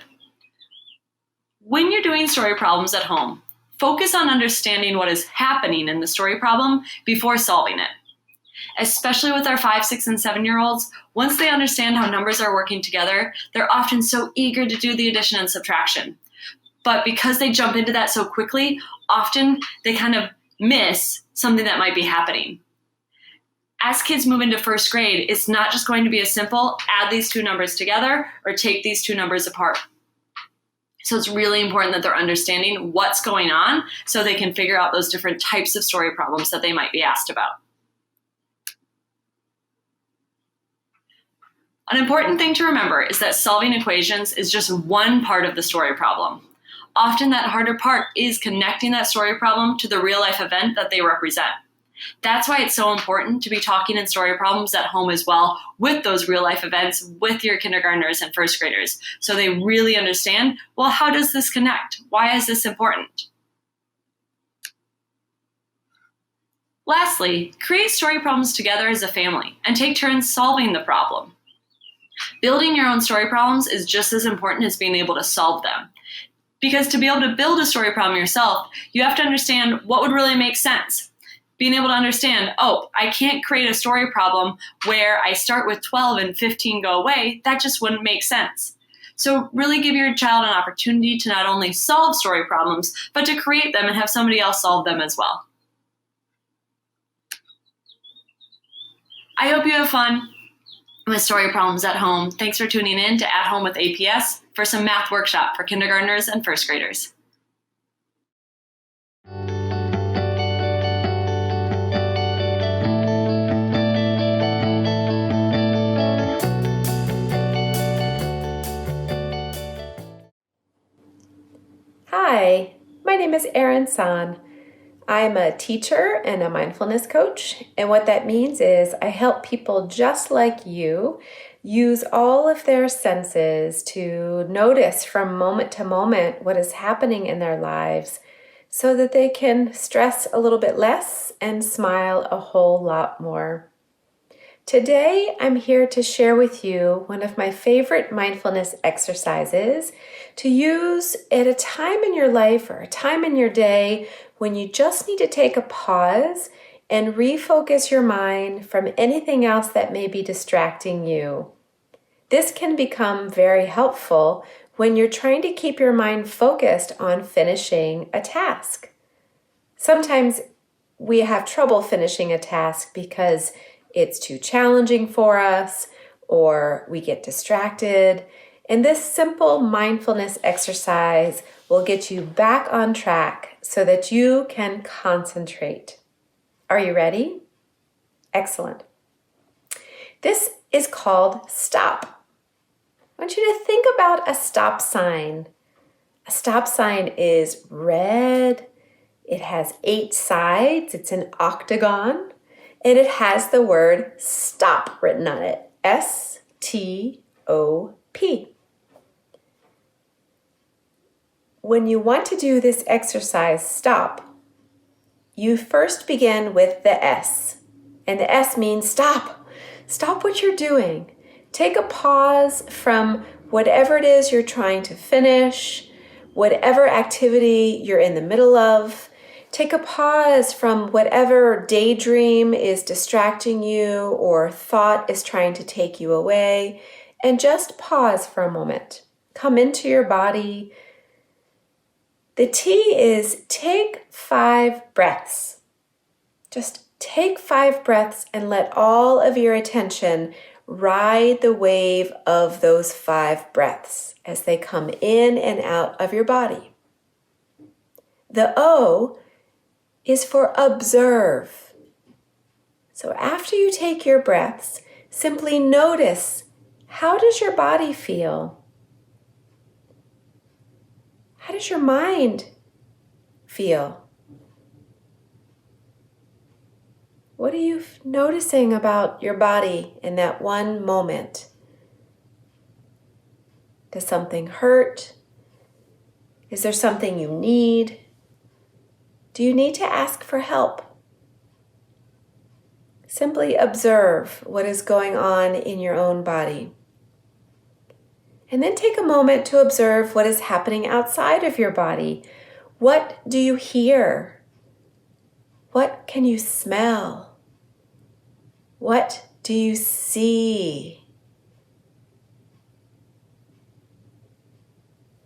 When you're doing story problems at home, focus on understanding what is happening in the story problem before solving it. Especially with our 5, 6, and 7-year-olds, once they understand how numbers are working together, they're often so eager to do the addition and subtraction. But because they jump into that so quickly, often they kind of miss something that might be happening. As kids move into first grade, it's not just going to be a simple add these two numbers together or take these two numbers apart. So it's really important that they're understanding what's going on so they can figure out those different types of story problems that they might be asked about. An important thing to remember is that solving equations is just one part of the story problem. Often that harder part is connecting that story problem to the real-life event that they represent. That's why it's so important to be talking in story problems at home as well with those real-life events with your kindergartners and first graders, so they really understand, well, how does this connect? Why is this important? Lastly, create story problems together as a family and take turns solving the problem. Building your own story problems is just as important as being able to solve them. Because to be able to build a story problem yourself, you have to understand what would really make sense. Being able to understand, oh, I can't create a story problem where I start with 12 and 15 go away. That just wouldn't make sense. So really give your child an opportunity to not only solve story problems, but to create them and have somebody else solve them as well. I hope you have fun with story problems at home. Thanks for tuning in to At Home with APS for some math workshop for kindergartners and first graders. Hi, my name is Erin San. I'm a teacher and a mindfulness coach, and what that means is I help people just like you use all of their senses to notice from moment to moment what is happening in their lives so that they can stress a little bit less and smile a whole lot more. Today, I'm here to share with you one of my favorite mindfulness exercises to use at a time in your life or a time in your day when you just need to take a pause and refocus your mind from anything else that may be distracting you. This can become very helpful when you're trying to keep your mind focused on finishing a task. Sometimes we have trouble finishing a task because it's too challenging for us or we get distracted. And this simple mindfulness exercise will get you back on track so that you can concentrate. Are you ready? Excellent. This is called stop. I want you to think about a stop sign. A stop sign is red. It has 8 sides. It's an octagon. And it has the word stop written on it. S-T-O-P. When you want to do this exercise, stop, you first begin with the S. And the S means stop. Stop what you're doing. Take a pause from whatever it is you're trying to finish, whatever activity you're in the middle of. Take a pause from whatever daydream is distracting you or thought is trying to take you away, and just pause for a moment. Come into your body. The T is take 5 breaths. Just take 5 breaths and let all of your attention ride the wave of those 5 breaths as they come in and out of your body. The O is for observe. So after you take your breaths, simply notice, how does your body feel? How does your mind feel? What are you noticing about your body in that one moment? Does something hurt? Is there something you need? Do you need to ask for help? Simply observe what is going on in your own body. And then take a moment to observe what is happening outside of your body. What do you hear? What can you smell? What do you see?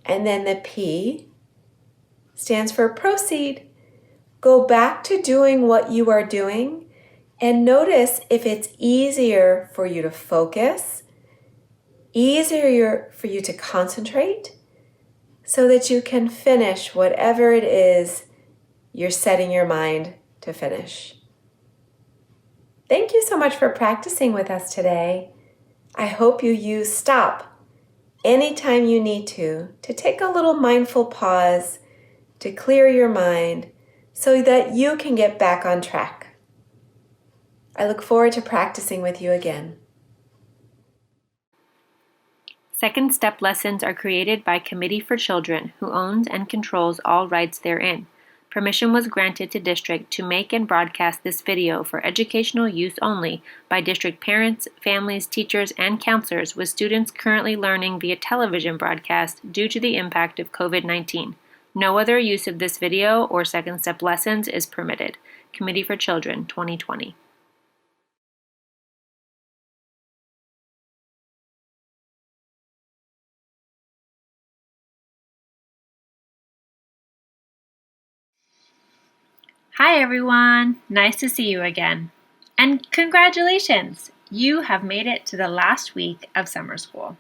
And then the P stands for proceed. Go back to doing what you are doing and notice if it's easier for you to focus, easier for you to concentrate, so that you can finish whatever it is you're setting your mind to finish. Thank you so much for practicing with us today. I hope you use stop anytime you need to take a little mindful pause to clear your mind so that you can get back on track. I look forward to practicing with you again. Second Step lessons are created by Committee for Children, who owns and controls all rights therein. Permission was granted to district to make and broadcast this video for educational use only by district parents, families, teachers, and counselors with students currently learning via television broadcast due to the impact of COVID-19. No other use of this video or Second Step lessons is permitted. Committee for Children, 2020. Hi everyone, nice to see you again. And congratulations, you have made it to the last week of summer school.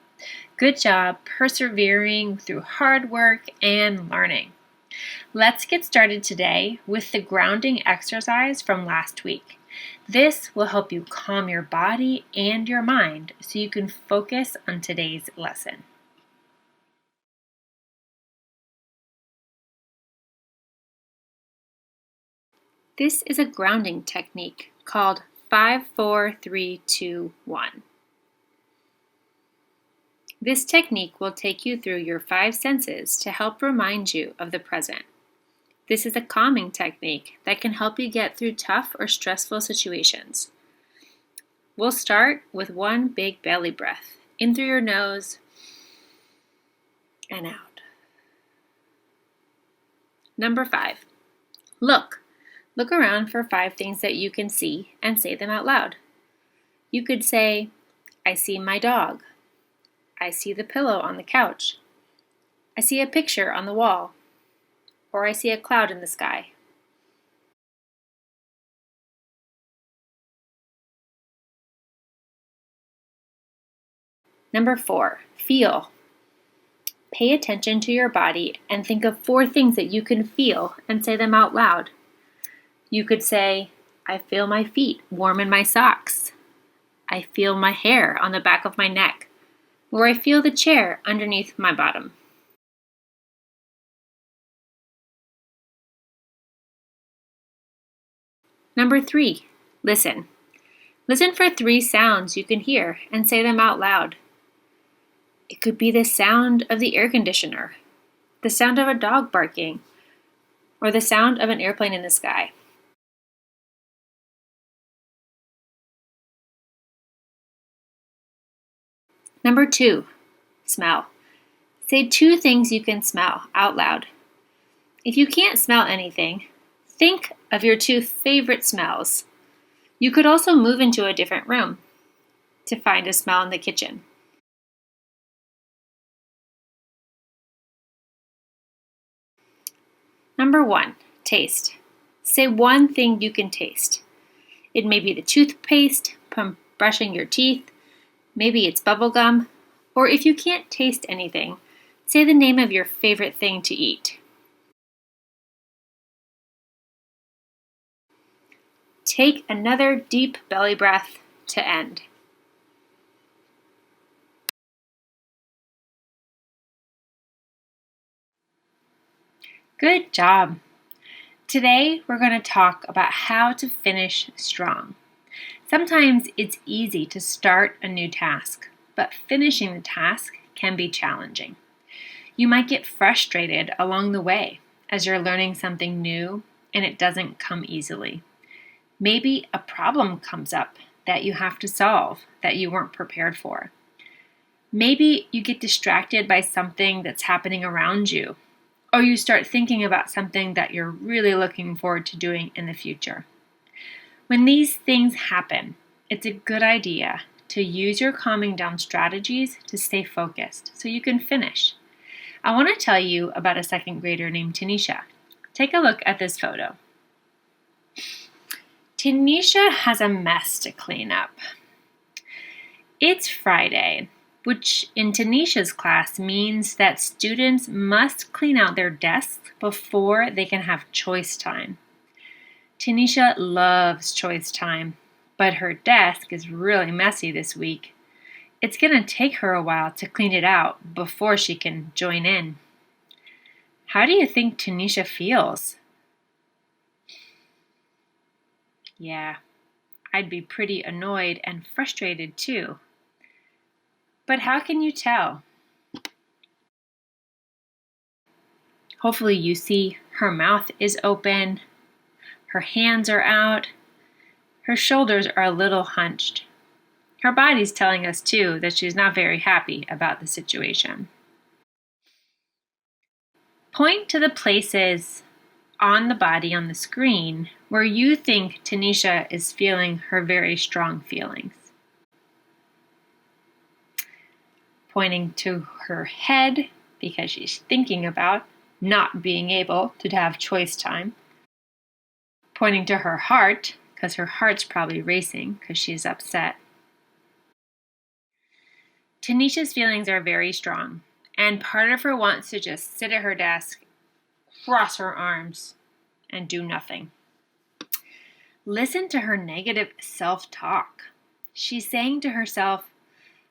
Good job persevering through hard work and learning. Let's get started today with the grounding exercise from last week. This will help you calm your body and your mind so you can focus on today's lesson. This is a grounding technique called 5-4-3-2-1. This technique will take you through your 5 senses to help remind you of the present. This is a calming technique that can help you get through tough or stressful situations. We'll start with one big belly breath, in through your nose and out. Number 5, look. Look around for 5 things that you can see and say them out loud. You could say, I see my dog. I see the pillow on the couch. I see a picture on the wall. Or I see a cloud in the sky. Number 4, feel. Pay attention to your body and think of 4 things that you can feel and say them out loud. You could say, I feel my feet warm in my socks. I feel my hair on the back of my neck. Or I feel the chair underneath my bottom. Number 3, listen. Listen for 3 sounds you can hear and say them out loud. It could be the sound of the air conditioner, the sound of a dog barking, or the sound of an airplane in the sky. Number 2, smell. Say 2 things you can smell out loud. If you can't smell anything, think of your 2 favorite smells. You could also move into a different room to find a smell in the kitchen. Number 1, taste. Say 1 thing you can taste. It may be the toothpaste from brushing your teeth, maybe it's bubble gum, or if you can't taste anything, say the name of your favorite thing to eat. Take another deep belly breath to end. Good job. Today, we're going to talk about how to finish strong. Sometimes it's easy to start a new task, but finishing the task can be challenging. You might get frustrated along the way as you're learning something new and it doesn't come easily. Maybe a problem comes up that you have to solve that you weren't prepared for. Maybe you get distracted by something that's happening around you, or you start thinking about something that you're really looking forward to doing in the future. When these things happen, it's a good idea to use your calming down strategies to stay focused so you can finish. I want to tell you about a second grader named Tanisha. Take a look at this photo. Tanisha has a mess to clean up. It's Friday, which in Tanisha's class means that students must clean out their desks before they can have choice time. Tanisha loves choice time, but her desk is really messy this week. It's going to take her a while to clean it out before she can join in. How do you think Tanisha feels? Yeah, I'd be pretty annoyed and frustrated too. But how can you tell? Hopefully you see her mouth is open, her hands are out, her shoulders are a little hunched. Her body's telling us too that she's not very happy about the situation. Point to the places on the body on the screen where you think Tanisha is feeling her very strong feelings. Pointing to her head because she's thinking about not being able to have choice time. Pointing to her heart because her heart's probably racing because she's upset. Tanisha's feelings are very strong, and part of her wants to just sit at her desk, cross her arms, and do nothing. Listen to her negative self-talk. She's saying to herself,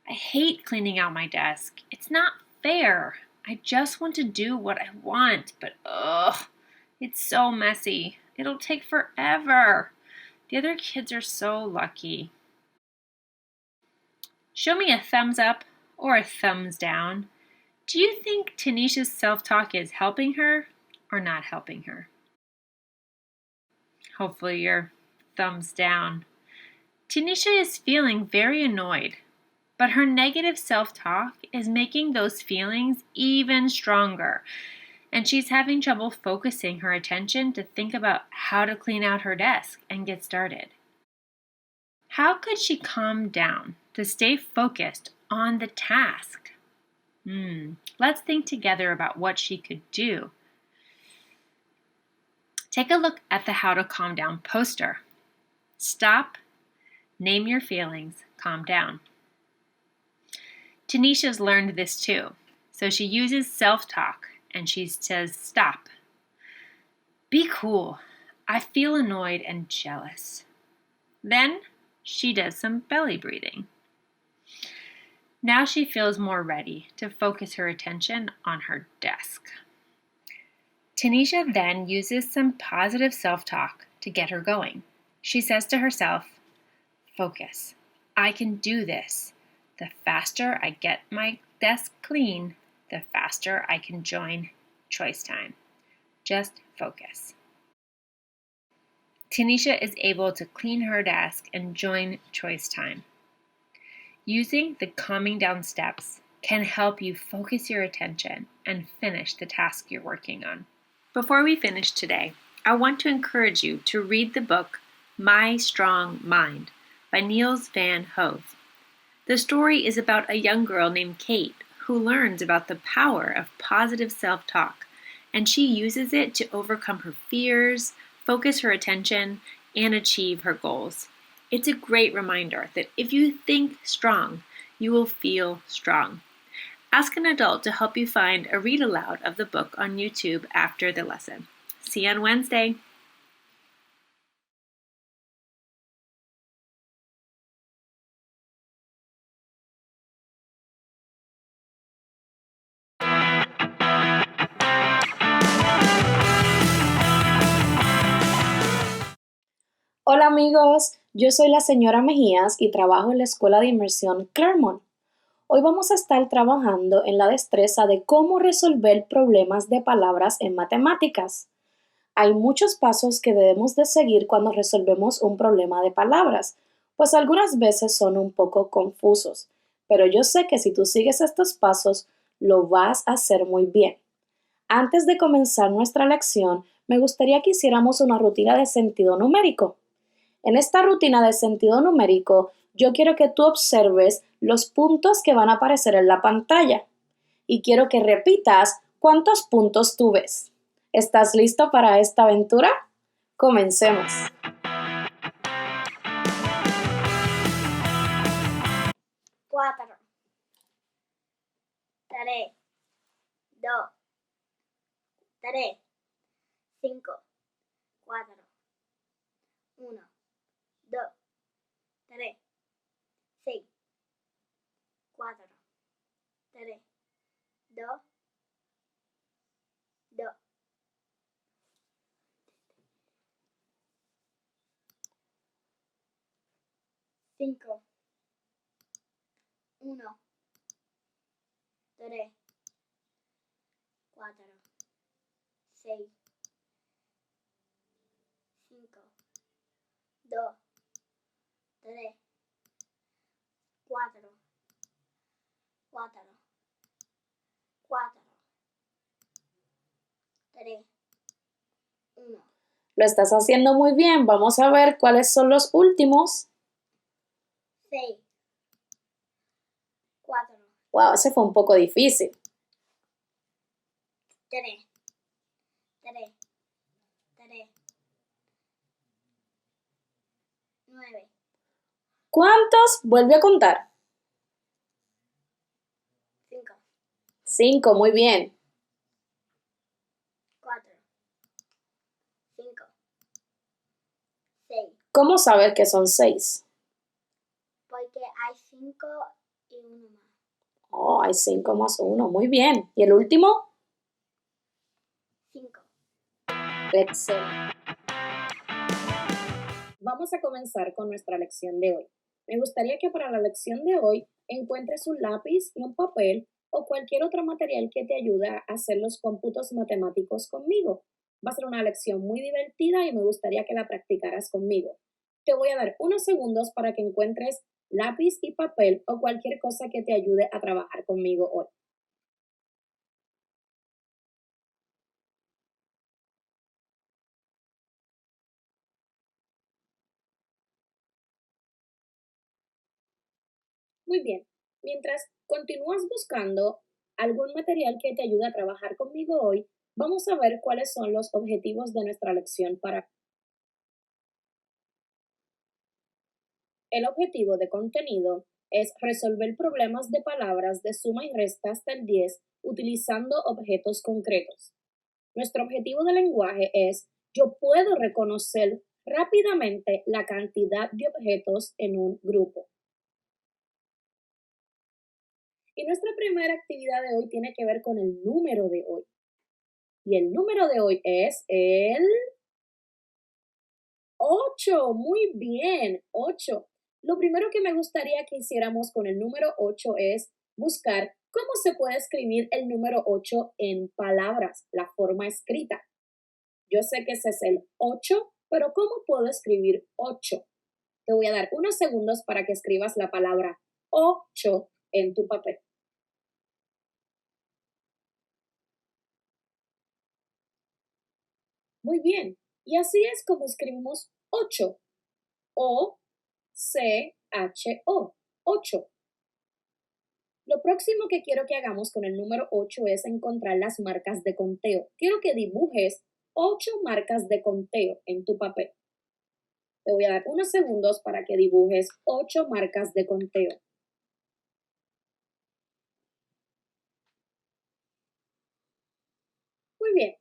I hate cleaning out my desk. It's not fair. I just want to do what I want, but it's so messy. It'll take forever. The other kids are so lucky. Show me a thumbs up or a thumbs down. Do you think Tanisha's self-talk is helping her or not helping her? Hopefully your thumbs down. Tanisha is feeling very annoyed, but her negative self-talk is making those feelings even stronger, and she's having trouble focusing her attention to think about how to clean out her desk and get started. How could she calm down to stay focused on the task? Let's think together about what she could do. Take a look at the How to Calm Down poster. Stop, name your feelings, calm down. Tanisha's learned this too, so she uses self-talk and she says, stop. Be cool. I feel annoyed and jealous. Then she does some belly breathing. Now she feels more ready to focus her attention on her desk. Tanisha then uses some positive self-talk to get her going. She says to herself, focus. I can do this. The faster I get my desk clean, the faster I can join choice time. Just focus. Tanisha is able to clean her desk and join choice time. Using the calming down steps can help you focus your attention and finish the task you're working on. Before we finish today, I want to encourage you to read the book My Strong Mind by Niels van Hove. The story is about a young girl named Kate who learns about the power of positive self-talk, and she uses it to overcome her fears, focus her attention, and achieve her goals. It's a great reminder that if you think strong, you will feel strong. Ask an adult to help you find a read aloud of the book on YouTube after the lesson. See you on Wednesday. Hola amigos, yo soy la señora Mejías y trabajo en la Escuela de Inmersión Claremont. Hoy vamos a estar trabajando en la destreza de cómo resolver problemas de palabras en matemáticas. Hay muchos pasos que debemos de seguir cuando resolvemos un problema de palabras, pues algunas veces son un poco confusos, pero yo sé que si tú sigues estos pasos, lo vas a hacer muy bien. Antes de comenzar nuestra lección, me gustaría que hiciéramos una rutina de sentido numérico. En esta rutina de sentido numérico, yo quiero que tú observes los puntos que van a aparecer en la pantalla y quiero que repitas cuántos puntos tú ves. ¿Estás listo para esta aventura? Comencemos. 4, 3, 2, 3, 5, 4, 1, 2, 3, 6, 4, 3, 2, 2, 5, 1, 3, 4, 6, 5, 2, 3, 4, 4, 4, 3, 1, Lo estás haciendo muy bien. Vamos a ver cuáles son los últimos. 6, 4, Wow, ese fue un poco difícil. 3, 3, 3, 9, ¿Cuántos? Vuelve a contar. 5, 5, muy bien. 4, 5, 6, ¿Cómo sabes que son 6? porque hay 5 y 1 más. Oh, hay 5 más 1, muy bien. ¿Y el último? 5, Excelente. Vamos a comenzar con nuestra lección de hoy. Me gustaría que para la lección de hoy encuentres un lápiz y un papel o cualquier otro material que te ayude a hacer los cómputos matemáticos conmigo. Va a ser una lección muy divertida y me gustaría que la practicaras conmigo. Te voy a dar unos segundos para que encuentres lápiz y papel o cualquier cosa que te ayude a trabajar conmigo hoy. Muy bien. Mientras continúas buscando algún material que te ayude a trabajar conmigo hoy, vamos a ver cuáles son los objetivos de nuestra lección para. El objetivo de contenido es resolver problemas de palabras de suma y resta hasta el 10 utilizando objetos concretos. Nuestro objetivo de lenguaje es yo puedo reconocer rápidamente la cantidad de objetos en un grupo. Y nuestra primera actividad de hoy tiene que ver con el número de hoy. Y el número de hoy es el 8. Muy bien, 8. Lo primero que me gustaría que hiciéramos con el número 8 es buscar cómo se puede escribir el número 8 en palabras, la forma escrita. Yo sé que ese es el 8, pero ¿cómo puedo escribir 8? Te voy a dar unos segundos para que escribas la palabra 8 en tu papel. Muy bien. Y así es como escribimos 8. O-C-H-O. 8. Lo próximo que quiero que hagamos con el número 8 es encontrar las marcas de conteo. Quiero que dibujes 8 marcas de conteo en tu papel. Te voy a dar unos segundos para que dibujes 8 marcas de conteo. Muy bien.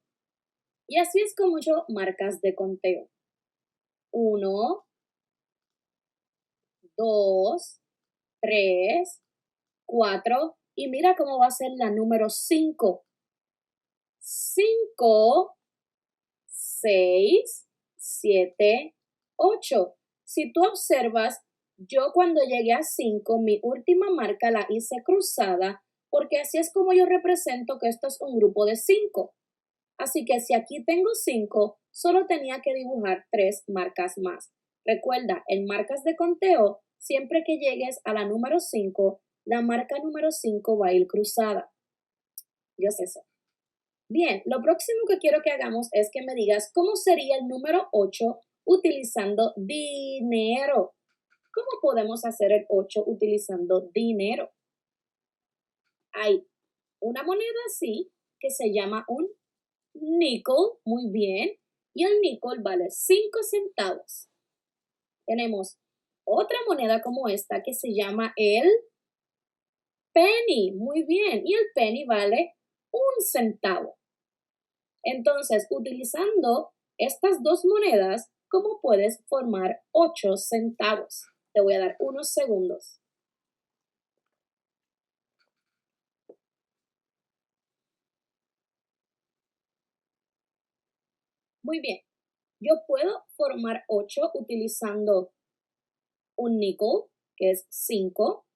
Y así es como yo marcas de conteo. 1, 2, 3, 4 y mira cómo va a ser la número 5. 5, 6, 7, 8. Si tú observas, yo cuando llegué a 5, mi última marca la hice cruzada, porque así es como yo represento que esto es un grupo de 5. Así que si aquí tengo 5, solo tenía que dibujar 3 marcas más. Recuerda, en marcas de conteo, siempre que llegues a la número 5, la marca número 5 va a ir cruzada. Yo sé eso. Bien, lo próximo que quiero que hagamos es que me digas cómo sería el número 8 utilizando dinero. ¿Cómo podemos hacer el 8 utilizando dinero? Hay una moneda así que se llama un nickel, muy bien, y el nickel vale 5 centavos. Tenemos otra moneda como esta que se llama el penny, muy bien, y el penny vale 1 centavo. Entonces, utilizando estas dos monedas, ¿cómo puedes formar 8 centavos? Te voy a dar unos segundos. Muy bien, yo puedo formar 8 utilizando un nickel, que es 5,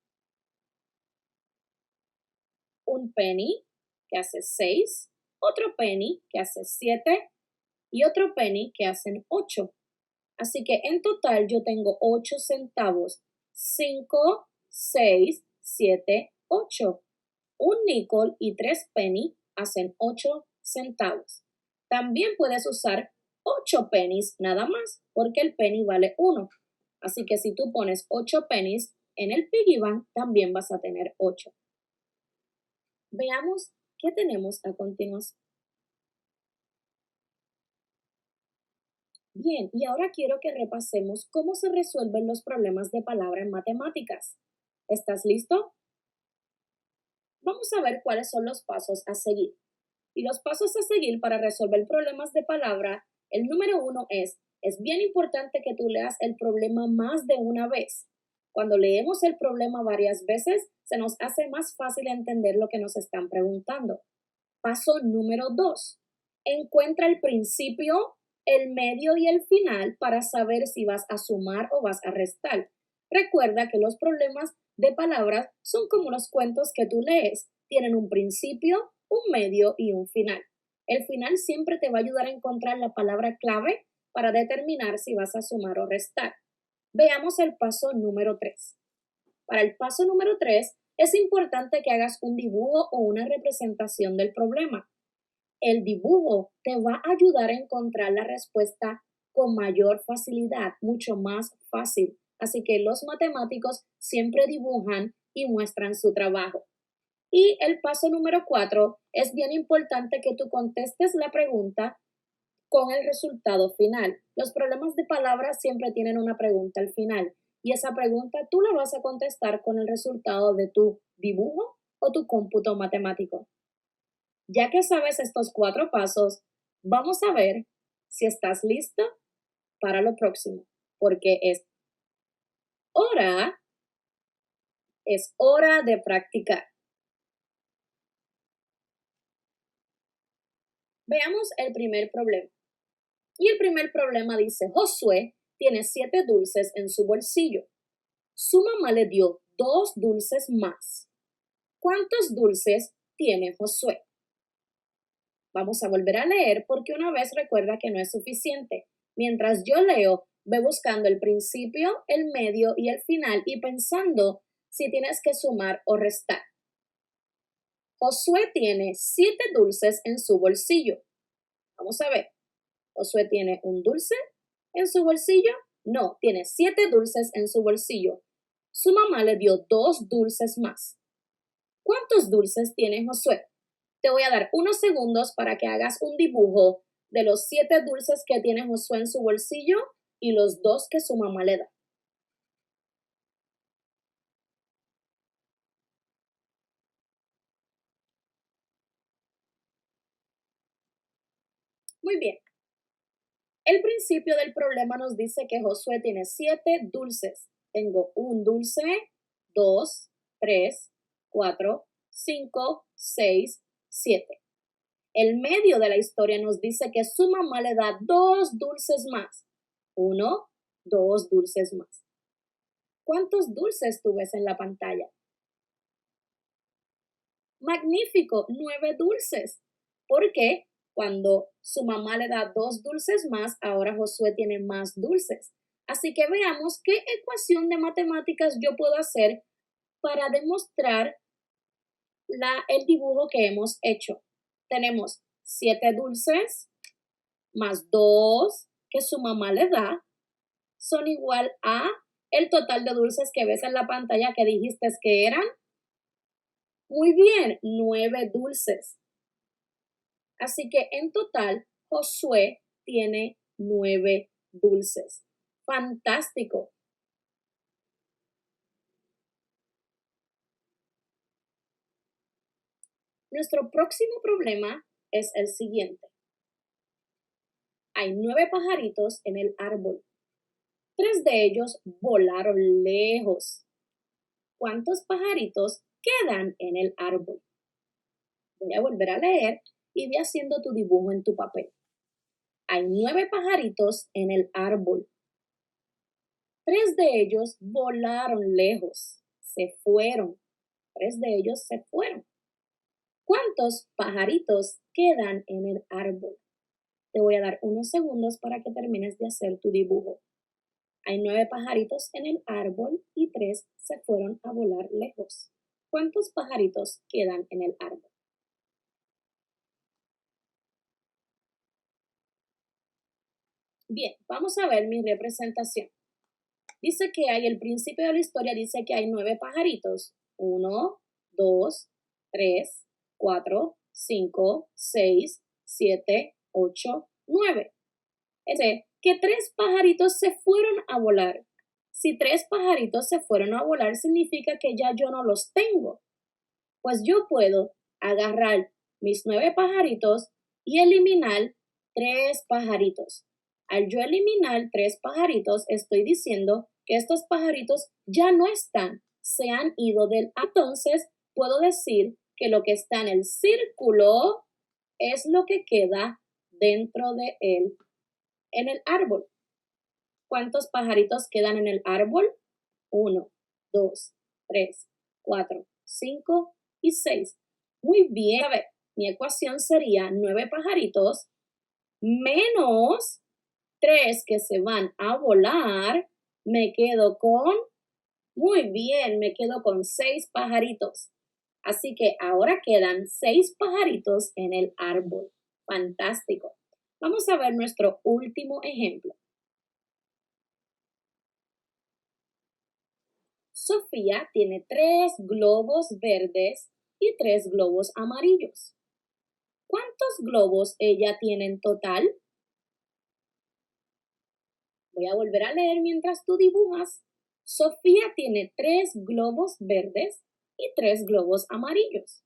un penny, que hace 6, otro penny, que hace 7, y otro penny, que hacen 8. Así que en total yo tengo 8 centavos. 5, 6, 7, 8. Un nickel y 3 penny hacen 8 centavos. También puedes usar 8 pennies nada más, porque el penny vale 1. Así que si tú pones 8 pennies en el piggy bank, también vas a tener 8. Veamos qué tenemos a continuación. Bien, y ahora quiero que repasemos cómo se resuelven los problemas de palabra en matemáticas. ¿Estás listo? Vamos a ver cuáles son los pasos a seguir. Y los pasos a seguir para resolver problemas de palabra, el número 1 es bien importante que tú leas el problema más de una vez. Cuando leemos el problema varias veces, se nos hace más fácil entender lo que nos están preguntando. Paso número 2. Encuentra el principio, el medio y el final para saber si vas a sumar o vas a restar. Recuerda que los problemas de palabras son como los cuentos que tú lees. Tienen un principio, un medio y un final. El final siempre te va a ayudar a encontrar la palabra clave para determinar si vas a sumar o restar. Veamos el paso número 3. Para el paso número 3, es importante que hagas un dibujo o una representación del problema. El dibujo te va a ayudar a encontrar la respuesta con mayor facilidad, mucho más fácil. Así que los matemáticos siempre dibujan y muestran su trabajo. Y el paso número 4, es bien importante que tú contestes la pregunta con el resultado final. Los problemas de palabras siempre tienen una pregunta al final y esa pregunta tú la vas a contestar con el resultado de tu dibujo o tu cómputo matemático. Ya que sabes estos 4 pasos, vamos a ver si estás listo para lo próximo, porque es hora de practicar. Veamos el primer problema. Y el primer problema dice, Josué tiene 7 dulces en su bolsillo. Su mamá le dio 2 dulces más. ¿Cuántos dulces tiene Josué? Vamos a volver a leer porque una vez recuerda que no es suficiente. Mientras yo leo, ve buscando el principio, el medio y el final y pensando si tienes que sumar o restar. Josué tiene 7 dulces en su bolsillo. Vamos a ver. ¿Josué tiene un dulce en su bolsillo? No, tiene 7 dulces en su bolsillo. Su mamá le dio 2 dulces más. ¿Cuántos dulces tiene Josué? Te voy a dar unos segundos para que hagas un dibujo de los 7 dulces que tiene Josué en su bolsillo y los 2 que su mamá le da. Muy bien. El principio del problema nos dice que Josué tiene 7 dulces. Tengo un dulce, 2, 3, 4, 5, 6, 7. El medio de la historia nos dice que su mamá le da 2 dulces más. 1, 2 dulces más. ¿Cuántos dulces tú ves en la pantalla? Magnífico, 9 dulces. Porque cuando su mamá le da 2 dulces más, ahora Josué tiene más dulces. Así que veamos qué ecuación de matemáticas yo puedo hacer para demostrar el dibujo que hemos hecho. Tenemos 7 dulces más 2 que su mamá le da son igual a el total de dulces que ves en la pantalla que dijiste que eran. Muy bien, 9 dulces. Así que en total, Josué tiene 9 dulces. Fantástico. Nuestro próximo problema es el siguiente. Hay 9 pajaritos en el árbol. 3 de ellos volaron lejos. ¿Cuántos pajaritos quedan en el árbol? Voy a volver a leer y ve haciendo tu dibujo en tu papel. Hay 9 pajaritos en el árbol. 3 de ellos volaron lejos. Se fueron. 3 de ellos se fueron. ¿Cuántos pajaritos quedan en el árbol? Te voy a dar unos segundos para que termines de hacer tu dibujo. Hay 9 pajaritos en el árbol y 3 se fueron a volar lejos. ¿Cuántos pajaritos quedan en el árbol? Bien, vamos a ver mi representación. Dice que el principio de la historia dice que hay 9 pajaritos. 1, 2, 3, 4, 5, 6, 7, 8, 9. Es decir, que 3 pajaritos se fueron a volar. Si 3 pajaritos se fueron a volar, significa que ya yo no los tengo. Pues yo puedo agarrar mis 9 pajaritos y eliminar 3 pajaritos. Al yo eliminar 3 pajaritos, estoy diciendo que estos pajaritos ya no están, se han ido del... Entonces, puedo decir que lo que está en el círculo es lo que queda dentro de él, en el árbol. ¿Cuántos pajaritos quedan en el árbol? 1, 2, 3, 4, 5 y 6. Muy bien. A ver, mi ecuación sería 9 pajaritos menos 3 que se van a volar. Me quedo con, muy bien, me quedo con 6 pajaritos. Así que ahora quedan 6 pajaritos en el árbol. Fantástico. Vamos a ver nuestro último ejemplo. Sofía tiene 3 globos verdes y 3 globos amarillos. ¿Cuántos globos ella tiene en total? Voy a volver a leer mientras tú dibujas. Sofía tiene 3 globos verdes y 3 globos amarillos.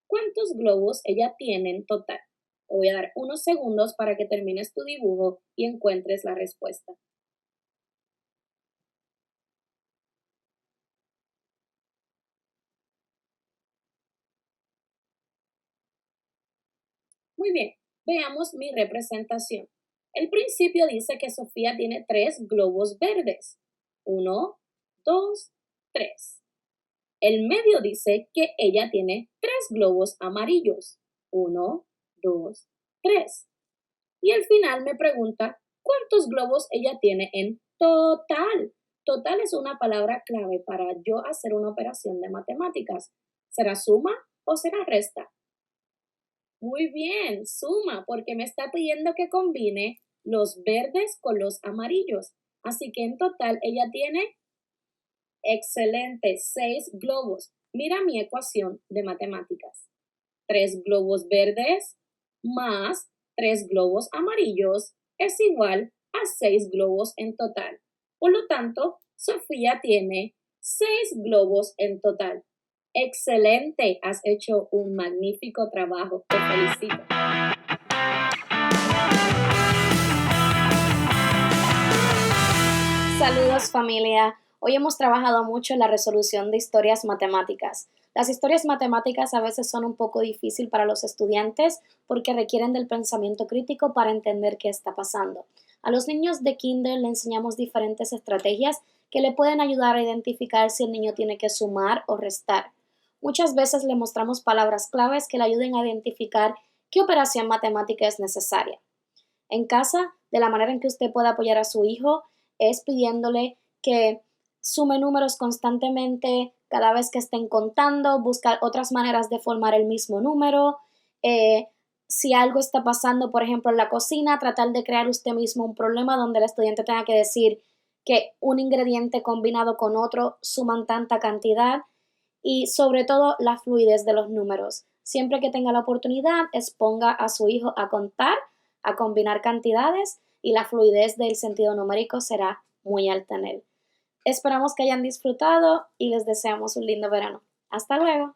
¿Cuántos globos ella tiene en total? Te voy a dar unos segundos para que termines tu dibujo y encuentres la respuesta. Muy bien, veamos mi representación. El principio dice que Sofía tiene 3 globos verdes. 1, 2, 3. El medio dice que ella tiene 3 globos amarillos. 1, 2, 3. Y el final me pregunta cuántos globos ella tiene en total. Total es una palabra clave para yo hacer una operación de matemáticas. ¿Será suma o será resta? Muy bien, suma, porque me está pidiendo que combine los verdes con los amarillos. Así que en total ella tiene, excelente, 6 globos. Mira mi ecuación de matemáticas. 3 globos verdes más 3 globos amarillos es igual a 6 globos en total. Por lo tanto, Sofía tiene 6 globos en total. Excelente, has hecho un magnífico trabajo. Te felicito. Saludos familia. Hoy hemos trabajado mucho en la resolución de historias matemáticas. Las historias matemáticas a veces son un poco difíciles para los estudiantes porque requieren del pensamiento crítico para entender qué está pasando. A los niños de kinder le enseñamos diferentes estrategias que le pueden ayudar a identificar si el niño tiene que sumar o restar. Muchas veces le mostramos palabras claves que le ayuden a identificar qué operación matemática es necesaria. En casa, de la manera en que usted puede apoyar a su hijo es pidiéndole que sume números constantemente cada vez que estén contando, buscar otras maneras de formar el mismo número. Si algo está pasando, por ejemplo, en la cocina, tratar de crear usted mismo un problema donde el estudiante tenga que decir que un ingrediente combinado con otro suman tanta cantidad y sobre todo la fluidez de los números. Siempre que tenga la oportunidad, exponga a su hijo a contar, a combinar cantidades y la fluidez del sentido numérico será muy alta en él. Esperamos que hayan disfrutado y les deseamos un lindo verano. Hasta luego.